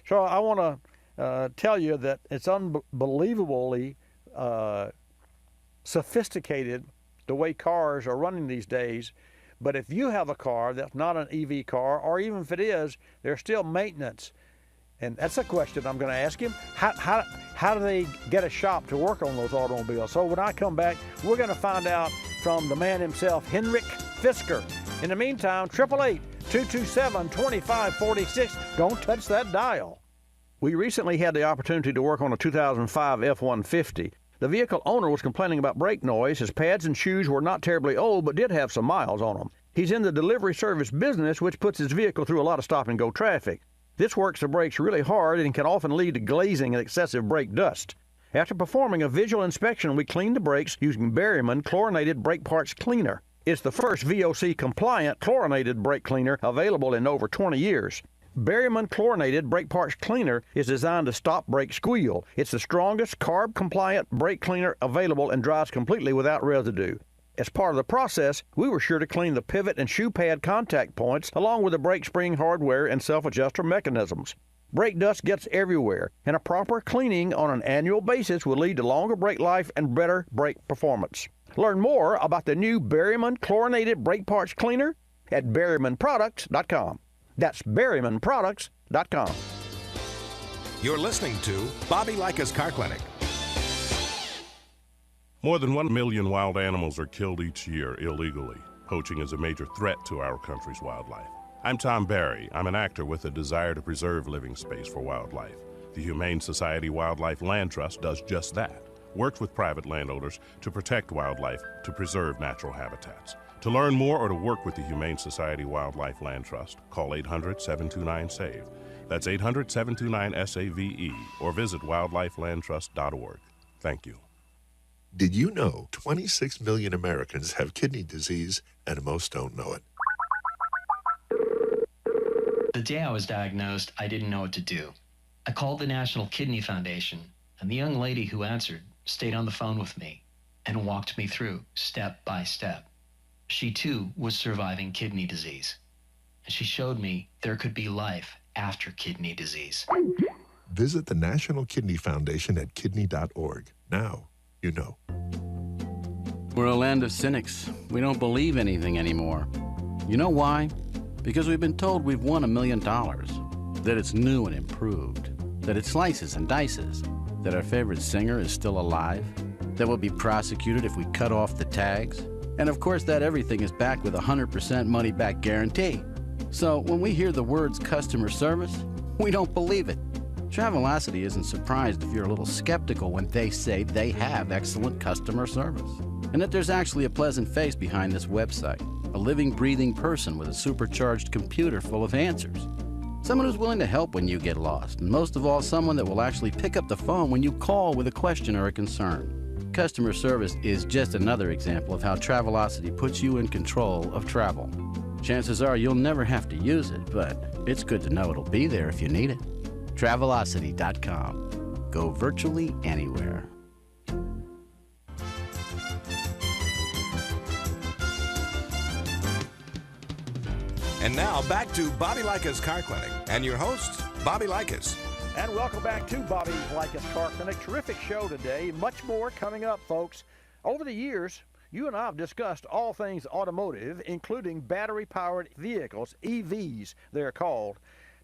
So I want to tell you that it's unbelievably sophisticated the way cars are running these days. But if you have a car that's not an EV car, or even if it is, there's still maintenance. And that's a question I'm going to ask him. How do they get a shop to work on those automobiles? So when I come back, we're going to find out from the man himself, Henrik Fisker. In the meantime, 888-227-2546. Don't touch that dial. We recently had the opportunity to work on a 2005 F-150. The vehicle owner was complaining about brake noise. His pads and shoes were not terribly old, but did have some miles on them. He's in the delivery service business, which puts his vehicle through a lot of stop-and-go traffic. This works the brakes really hard and can often lead to glazing and excessive brake dust. After performing a visual inspection, we cleaned the brakes using Berryman Chlorinated Brake Parts Cleaner. It's the first VOC-compliant chlorinated brake cleaner available in over 20 years. Berryman Chlorinated Brake Parts Cleaner is designed to stop brake squeal. It's the strongest carb-compliant brake cleaner available and dries completely without residue. As part of the process, we were sure to clean the pivot and shoe pad contact points along with the brake spring hardware and self-adjuster mechanisms. Brake dust gets everywhere, and a proper cleaning on an annual basis will lead to longer brake life and better brake performance. Learn more about the new Berryman Chlorinated Brake Parts Cleaner at berrymanproducts.com. That's berrymanproducts.com.
You're listening to Bobby Likis Car Clinic.
More than 1 million wild animals are killed each year illegally. Poaching is a major threat to our country's wildlife. I'm Tom Barry. I'm an actor with a desire to preserve living space for wildlife. The Humane Society Wildlife Land Trust does just that. Works with private landowners to protect wildlife, to preserve natural habitats. To learn more or to work with the Humane Society Wildlife Land Trust, call 800-729-SAVE. That's 800-729-SAVE, or visit wildlifelandtrust.org. Thank you.
Did you know 26 million Americans have kidney disease and most don't know it?
The day I was diagnosed, I didn't know what to do. I called the National Kidney Foundation, and the young lady who answered stayed on the phone with me and walked me through step by step. She too was surviving kidney disease, and she showed me there could be life after kidney disease.
Visit the National Kidney Foundation at kidney.org. Now you know.
We're a land of cynics. We don't believe anything anymore. You know why? Because we've been told we've won $1 million, that it's new and improved, that it slices and dices, that our favorite singer is still alive, that we'll be prosecuted if we cut off the tags, and of course that everything is backed with a 100% money-back guarantee. So when we hear the words customer service, we don't believe it. Travelocity isn't surprised if you're a little skeptical when they say they have excellent customer service, and that there's actually a pleasant face behind this website, a living, breathing person with a supercharged computer full of answers. Someone who's willing to help when you get lost, and most of all, someone that will actually pick up the phone when you call with a question or a concern. Customer service is just another example of how Travelocity puts you in control of travel. Chances are you'll never have to use it, but it's good to know it'll be there if you need it. Travelocity.com. Go virtually anywhere.
And now back to Bobby Likis Car Clinic and your host, Bobby Likis.
And welcome back to Bobby Likis Car Clinic. Terrific show today. Much more coming up, folks. Over the years, you and I have discussed all things automotive, including battery-powered vehicles, EVs, they're called.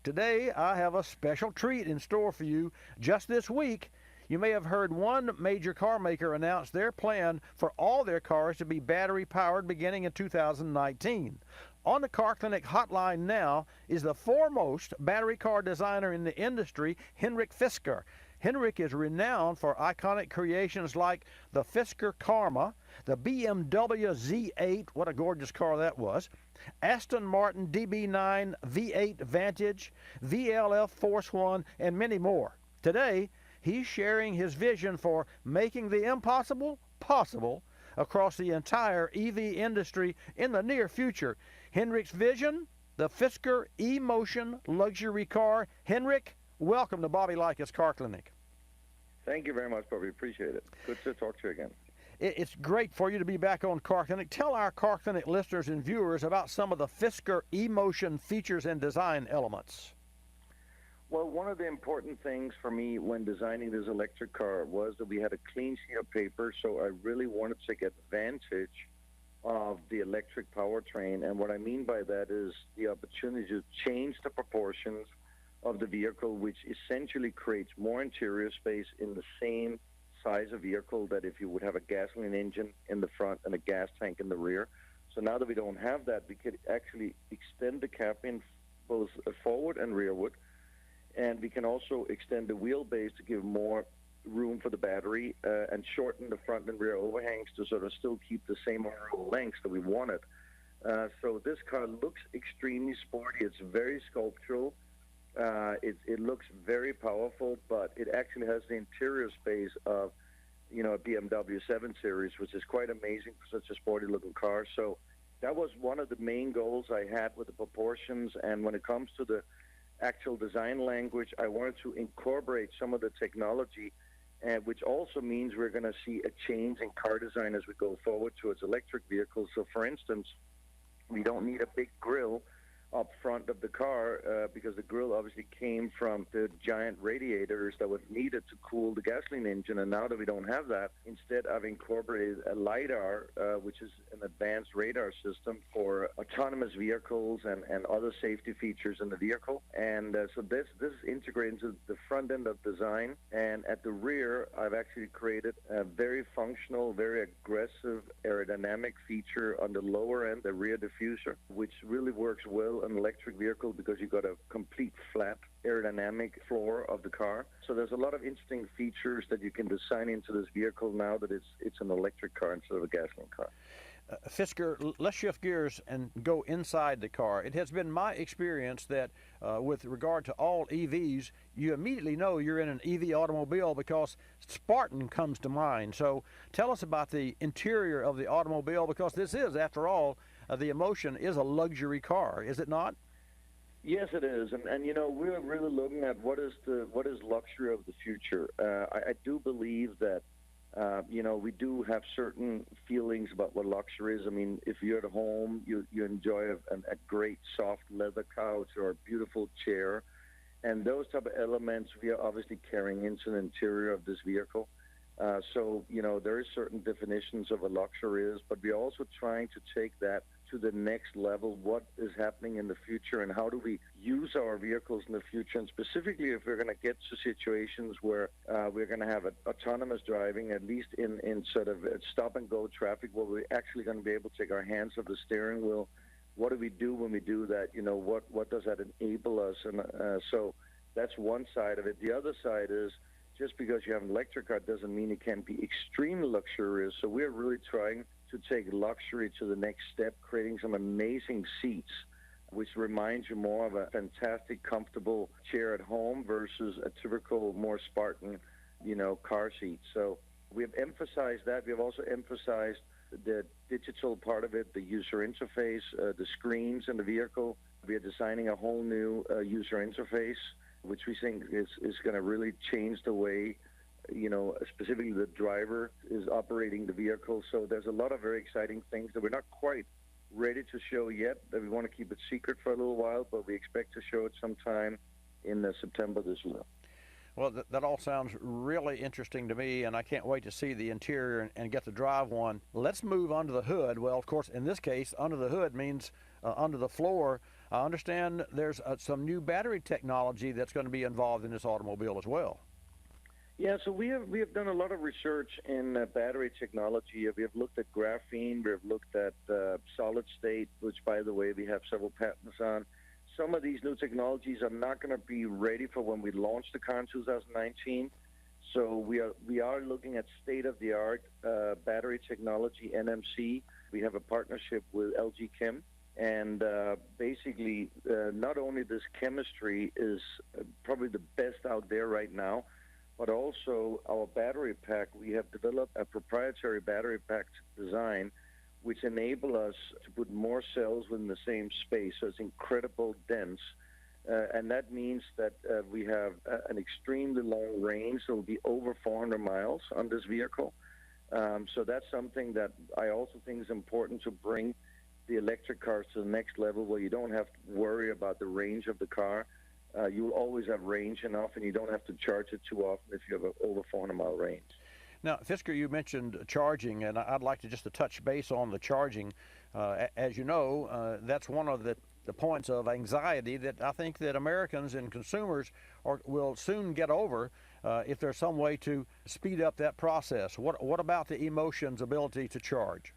Today, I have a special treat in store for you. Just this week, you may have heard one major car maker announce their plan for all their cars to be battery-powered beginning in 2019. On the Car Clinic hotline now is the foremost battery car designer in the industry, Henrik Fisker. Henrik is renowned for iconic creations like the Fisker Karma, the BMW Z8, what a gorgeous car that was, Aston Martin DB9 V8 Vantage, VLF Force One, and many more. Today, he's sharing his vision for making the impossible possible across the entire EV industry in the near future. Henrik's vision, the Fisker E-Motion luxury car. Henrik, welcome to Bobby Likis Car Clinic.
Thank you very much, Bobby. Appreciate it. Good to talk to you again.
It's great for you to be back on Car Clinic. Tell our Car Clinic listeners and viewers about some of the Fisker E-Motion features and design elements.
Well, one of the important things for me when designing this electric car was that we had a clean sheet of paper, so I really wanted to get advantage of the electric powertrain. And what I mean by that is the opportunity to change the proportions of the vehicle, which essentially creates more interior space in the same size of vehicle that if you would have a gasoline engine in the front and a gas tank in the rear. So now that we don't have that, we could actually extend the cabin both forward and rearward. And we can also extend the wheelbase to give more room for the battery and shorten the front and rear overhangs to sort of still keep the same overall length that we wanted. So this car looks extremely sporty. It's very sculptural. It looks very powerful, but it actually has the interior space of, a BMW 7 Series, which is quite amazing for such a sporty-looking car. So that was one of the main goals I had with the proportions. And when it comes to the actual design language, I wanted to incorporate some of the technology, which also means we're going to see a change in car design as we go forward towards electric vehicles. So, for instance, we don't need a big grille up front of the car because the grille obviously came from the giant radiators that were needed to cool the gasoline engine. And now that we don't have that, instead I've incorporated a LiDAR, which is an advanced radar system for autonomous vehicles and other safety features in the vehicle. And so this is integrated into the front end of design. And at the rear, I've actually created a very functional, very aggressive aerodynamic feature on the lower end, the rear diffuser, which really works well an electric vehicle because you've got a complete flat aerodynamic floor of the car. So there's a lot of interesting features that you can design into this vehicle now that it's an electric car instead of a gasoline car.
Fisker, let's shift gears and go inside the car. It has been my experience that with regard to all EVs, you immediately know you're in an EV automobile because Spartan comes to mind. So tell us about the interior of the automobile, because this is, after all, the Emotion is a luxury car, is it not?
Yes, it is, and we're really looking at what is luxury of the future. I do believe that we do have certain feelings about what luxury is. I mean, if you're at home, you enjoy a great soft leather couch or a beautiful chair, and those type of elements we are obviously carrying into the interior of this vehicle. So there is certain definitions of what luxury is, but we're also trying to take that to the next level. What is happening in the future, and how do we use our vehicles in the future? And specifically, if we're going to get to situations where we're going to have autonomous driving, at least in sort of stop-and-go traffic, where we're actually going to be able to take our hands off the steering wheel. What do we do when we do that? What does that enable us? And so that's one side of it. The other side is, just because you have an electric car doesn't mean it can be extremely luxurious. So we're really trying to take luxury to the next step, creating some amazing seats, which reminds you more of a fantastic, comfortable chair at home versus a typical, more Spartan, car seat. So we have emphasized that. We have also emphasized the digital part of it, the user interface, the screens in the vehicle. We are designing a whole new user interface, which we think is going to really change the way, specifically the driver is operating the vehicle. So there's a lot of very exciting things that we're not quite ready to show yet. That we want to keep it secret for a little while, but we expect to show it sometime in September this year.
Well, that all sounds really interesting to me, and I can't wait to see the interior and get to drive one. Let's move under the hood. Well, of course, in this case, under the hood means under the floor. I understand there's some new battery technology that's going to be involved in this automobile as well.
Yeah, so we have done a lot of research in battery technology. We have looked at graphene, we have looked at solid state, which, by the way, we have several patents on. Some of these new technologies are not going to be ready for when we launch the car in 2019. So we are looking at state-of-the-art battery technology, NMC. We have a partnership with LG Chem. And basically, not only this chemistry is probably the best out there right now, but also our battery pack. We have developed a proprietary battery pack design which enable us to put more cells within the same space. So it's incredible dense. And that means that we have an extremely long range. So it'll be over 400 miles on this vehicle. So that's something that I also think is important to bring the electric cars to the next level, where you don't have to worry about the range of the car. You'll always have range enough, and you don't have to charge it too often if you have an over 400-mile range.
Now, Fisker, you mentioned charging, and I'd like to just touch base on the charging. As you know, that's one of the points of anxiety that I think that Americans and consumers will soon get over if there's some way to speed up that process. What about the Emotion's ability to charge?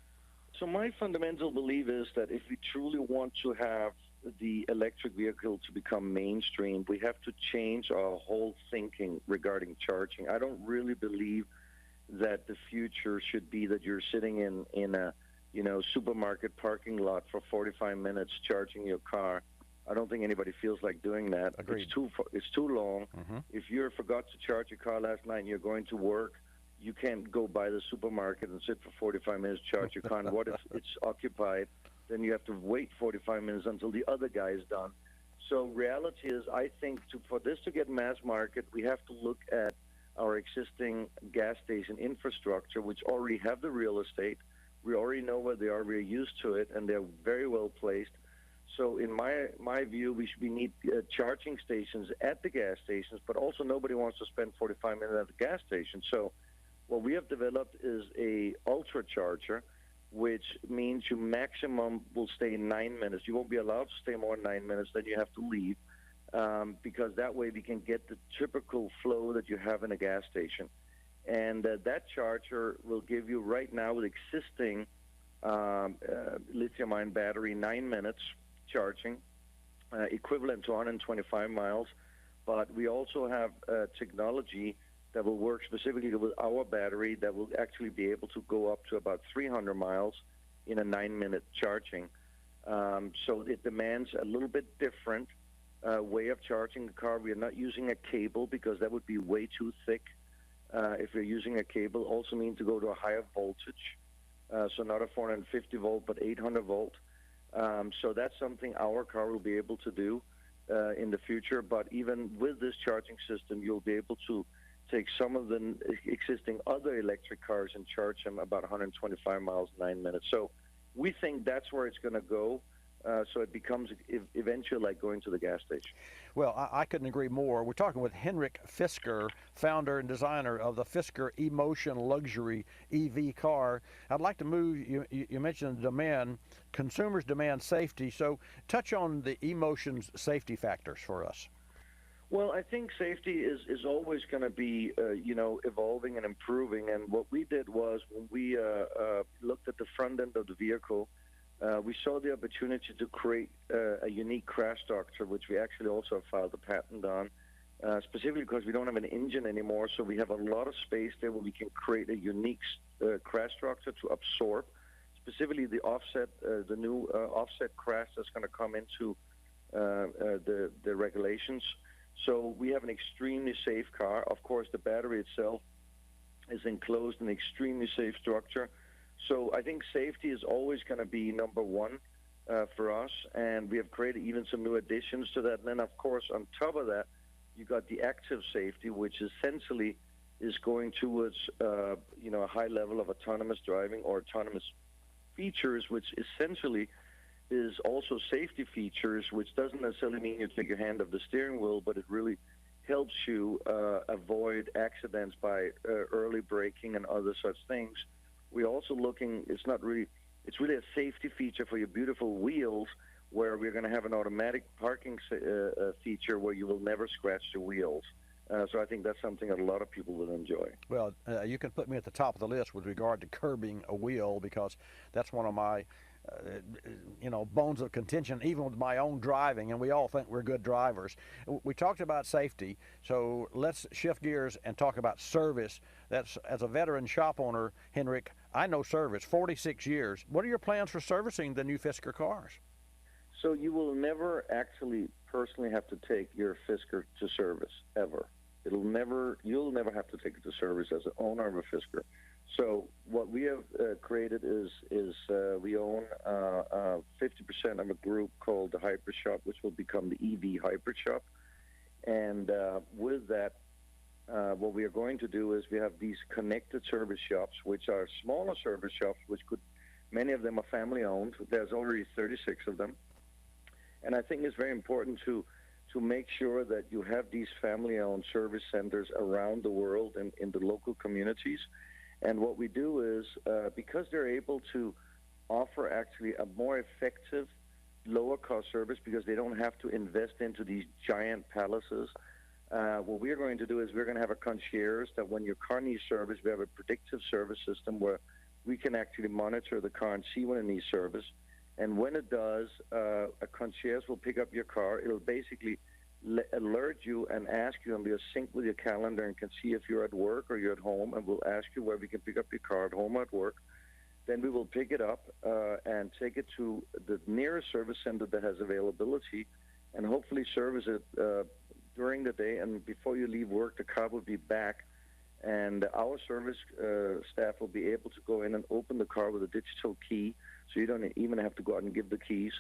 So my fundamental belief is that if we truly want to have the electric vehicle to become mainstream, we have to change our whole thinking regarding charging. I don't really believe that the future should be that you're sitting in a supermarket parking lot for 45 minutes charging your car. I don't think anybody feels like doing that.
Agreed.
It's too long.
Mm-hmm.
If you forgot to charge your car last night and you're going to work, you can't go by the supermarket and sit for 45 minutes to charge your car. And what if it's occupied? Then you have to wait 45 minutes until the other guy is done. So reality is, I think for this to get mass market, we have to look at our existing gas station infrastructure, which already have the real estate. We already know where they are. We're used to it, and they're very well placed. So in my view, we need charging stations at the gas stations, but also nobody wants to spend 45 minutes at the gas station. So what we have developed is a ultra charger, which means you maximum will stay 9 minutes. You won't be allowed to stay more than 9 minutes, then you have to leave, because that way we can get the typical flow that you have in a gas station. And that charger will give you right now with existing lithium-ion battery 9 minutes charging, equivalent to 125 miles. But we also have technology that will work specifically with our battery that will actually be able to go up to about 300 miles in a 9-minute charging. So it demands a little bit different way of charging the car. We are not using a cable because that would be way too thick. If you're using a cable, also means to go to a higher voltage. So not a 450 volt, but 800 volt. So that's something our car will be able to do in the future. But even with this charging system, you'll be able to take some of the existing other electric cars and charge them about 125 miles in 9 minutes. So we think that's where it's going to go. So it becomes eventually like going to the gas station.
Well, I couldn't agree more. We're talking with Henrik Fisker, founder and designer of the Fisker Emotion Luxury EV car. I'd like to move, you mentioned demand, consumers demand safety, so touch on the Emotion's safety factors for us.
Well, I think safety is always going to be, evolving and improving. And what we did was when we looked at the front end of the vehicle, we saw the opportunity to create a unique crash structure, which we actually also have filed a patent on, specifically because we don't have an engine anymore. So we have a lot of space there where we can create a unique crash structure to absorb, specifically the offset, the new offset crash that's going to come into the regulations. So we have an extremely safe car. Of course, the battery itself is enclosed in an extremely safe structure. So I think safety is always going to be number one for us, and we have created even some new additions to that. And then, of course, on top of that, you got the active safety, which essentially is going towards a high level of autonomous driving or autonomous features, which essentially is also safety features, which doesn't necessarily mean you take your hand off the steering wheel, but it really helps you avoid accidents by early braking and other such things. We're also looking, it's really a safety feature for your beautiful wheels, where we're going to have an automatic parking feature where you will never scratch the wheels. So I think that's something that a lot of people will enjoy.
Well, you can put me at the top of the list with regard to curbing a wheel, because that's one of my bones of contention, even with my own driving, and we all think we're good drivers. We talked about safety, so let's shift gears and talk about service. That's, as a veteran shop owner, Henrik, I know service, 46 years. What are your plans for servicing the new Fisker cars?
So you will never actually personally have to take your Fisker to service, ever. You'll never have to take it to service as an owner of a Fisker. So what we have created is we own 50% of a group called the Hyper Shop, which will become the EV Hyper Shop. And with that, what we are going to do is we have these connected service shops, which are smaller service shops, many of them are family owned. There's already 36 of them. And I think it's very important to make sure that you have these family-owned service centers around the world and in the local communities. And what we do is, because they're able to offer actually a more effective, lower-cost service, because they don't have to invest into these giant palaces, what we're going to do is we're going to have a concierge that when your car needs service, we have a predictive service system where we can actually monitor the car and see when it needs service. And when it does, a concierge will pick up your car. It'll basically alert you and ask you, and we'll sync with your calendar and can see if you're at work or you're at home, and we'll ask you where we can pick up your car, at home or at work. Then we will pick it up and take it to the nearest service center that has availability, and hopefully service it during the day. And before you leave work, the car will be back, and our service staff will be able to go in and open the car with a digital key, so you don't even have to go out and give the keys,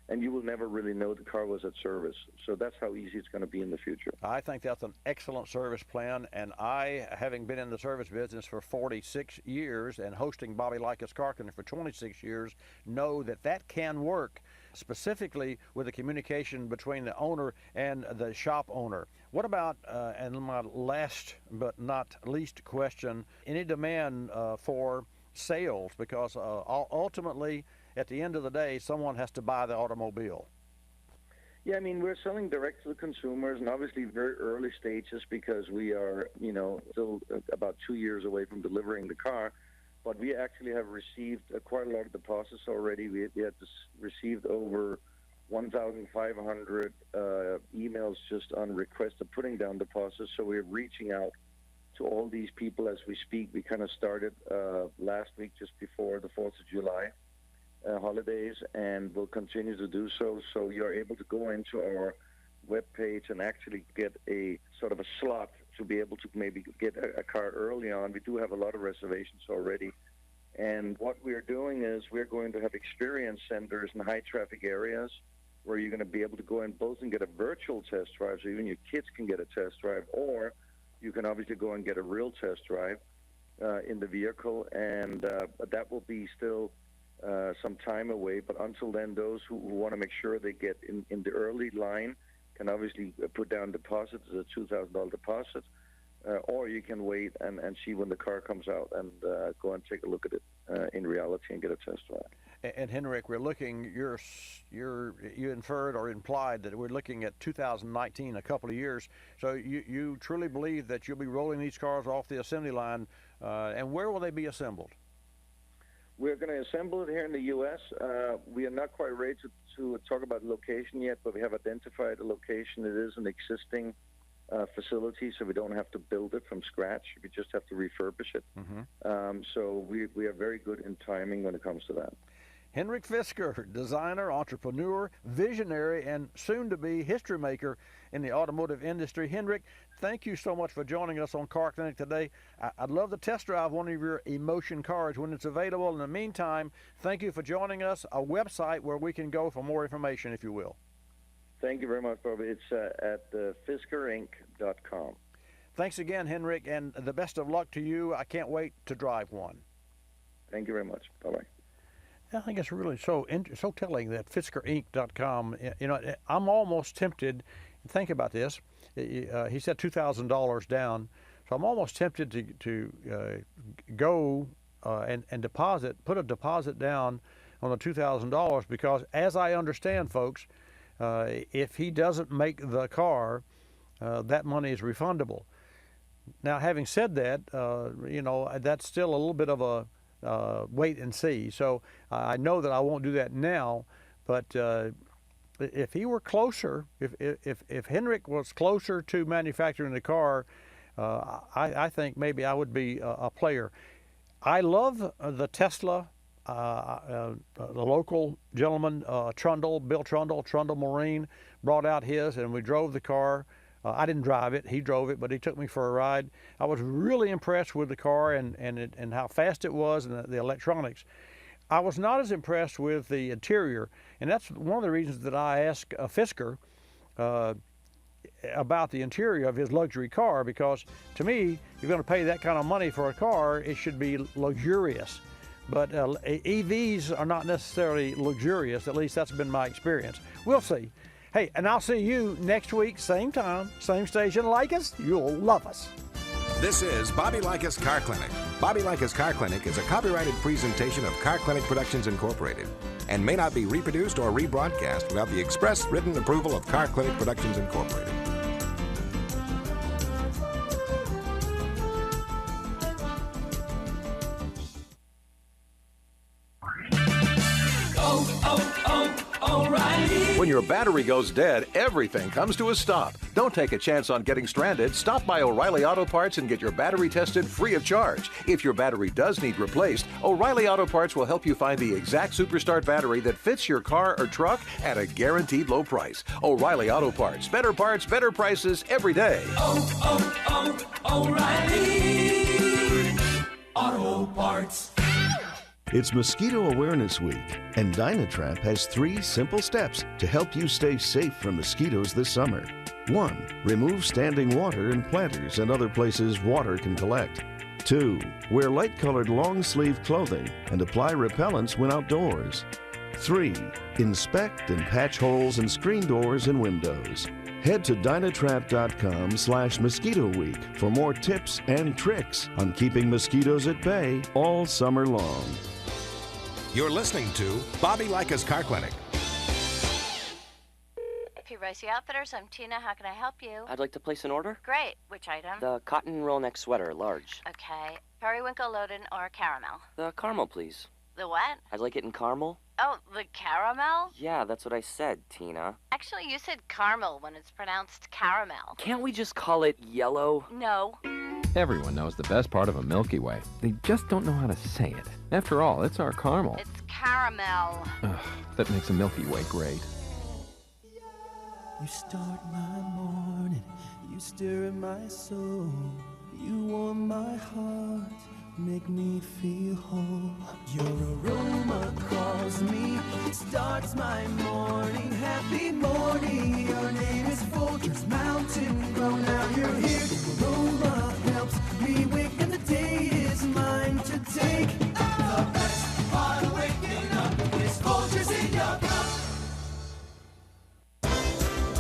and you will never really know the car was at service. So that's how easy it's going to be in the future.
I think that's an excellent service plan, and I, having been in the service business for 46 years and hosting Bobby Likis Car Clinic for 26 years, know that that can work, specifically with the communication between the owner and the shop owner. What about, and my last but not least question, any demand for sales? Because ultimately, at the end of the day, someone has to buy the automobile.
Yeah, I mean, we're selling direct to the consumers, and obviously very early stages because we are, still about 2 years away from delivering the car. But we actually have received quite a lot of deposits already. We had received over 1,500 emails just on request of putting down deposits. So we're reaching out to all these people as we speak. We kind of started last week, just before the 4th of July holidays, and we'll continue to do so. So you're able to go into our webpage and actually get a sort of a slot to be able to maybe get a car early on. We do have a lot of reservations already. And what we're doing is we're going to have experience centers in high traffic areas where you're going to be able to go in both and get a virtual test drive, so even your kids can get a test drive, or you can obviously go and get a real test drive in the vehicle. And that will be still some time away. But until then, those who want to make sure they get in the early line can obviously put down deposits, a $2,000 deposit, or you can wait and see when the car comes out and go and take a look at it in reality and get a test drive.
And Henrik, we're looking, you inferred or implied that we're looking at 2019, a couple of years. So you truly believe that you'll be rolling these cars off the assembly line, and where will they be assembled?
We're going to assemble it here in the U.S. We are not quite ready to talk about the location yet, but we have identified a location. It is an existing facility, so we don't have to build it from scratch. We just have to refurbish it.
Mm-hmm.
So we are very good in timing when it comes to that.
Henrik Fisker, designer, entrepreneur, visionary, and soon-to-be history maker in the automotive industry. Henrik, thank you so much for joining us on Car Clinic today. I'd love to test drive one of your Emotion cars when it's available. In the meantime, thank you for joining us. A website where we can go for more information, if you will.
Thank you very much, Bobby. It's at fiskerinc.com.
Thanks again, Henrik, and the best of luck to you. I can't wait to drive one.
Thank you very much. Bye-bye.
I think it's really so telling that FitzgerInc.com. You know, I'm almost tempted. Think about this. He said $2,000 down, so I'm almost tempted to go and put a deposit down on the $2,000 because, as I understand, folks, if he doesn't make the car, that money is refundable. Now, having said that, you know, that's still a little bit of a wait and see. So I know that I won't do that now, but if he were closer, if Henrik was closer to manufacturing the car, I think maybe I would be a player. I love the Tesla. The local gentleman, Bill Trundle Marine, brought out his, and we drove the car. I didn't drive it; he drove it, but he took me for a ride. I was really impressed with the car and how fast it was and the electronics. I was not as impressed with the interior, and that's one of the reasons that I asked Fisker about the interior of his luxury car, because to me, if you're going to pay that kind of money for a car, it should be luxurious. But EVs are not necessarily luxurious. At least that's been my experience. We'll see. Hey, and I'll see you next week, same time, same station. Like us, you'll love us.
This is Bobby Likis Car Clinic. Bobby Likis Car Clinic is a copyrighted presentation of Car Clinic Productions Incorporated and may not be reproduced or rebroadcast without the express written approval of Car Clinic Productions Incorporated.
O'Reilly. When your battery goes dead, everything comes to a stop. Don't take a chance on getting stranded. Stop by O'Reilly Auto Parts and get your battery tested free of charge. If your battery does need replaced, O'Reilly Auto Parts will help you find the exact Superstart battery that fits your car or truck at a guaranteed low price. O'Reilly Auto Parts. Better parts, better prices every day.
O'Reilly Auto Parts.
It's Mosquito Awareness Week, and Dynatrap has 3 simple steps to help you stay safe from mosquitoes this summer. 1. Remove standing water in planters and other places water can collect. 2. Wear light-colored long-sleeve clothing and apply repellents when outdoors. 3. Inspect and patch holes in screen doors and windows. Head to Dynatrap.com/Mosquito Week for more tips and tricks on keeping mosquitoes at bay all summer long.
You're listening to Bobby Likis Car Clinic.
P. Ricey Outfitters, I'm Tina. How can I help you?
I'd like to place an order.
Great. Which item?
The cotton roll neck sweater, large.
Okay. Periwinkle, Loden, or caramel?
The caramel, please.
The what?
I'd like it in caramel.
Oh, the caramel?
Yeah, that's what I said, Tina.
Actually, you said caramel when it's pronounced caramel.
Can't we just call it yellow?
No.
Everyone knows the best part of a Milky Way. They just don't know how to say it. After all, it's our caramel.
It's caramel.
Ugh, that makes a Milky Way great.
You start my morning, you stir in my soul, you warm my heart, make me feel whole. Your aroma calls me, starts my morning, happy morning. Your name is Folgers Mountain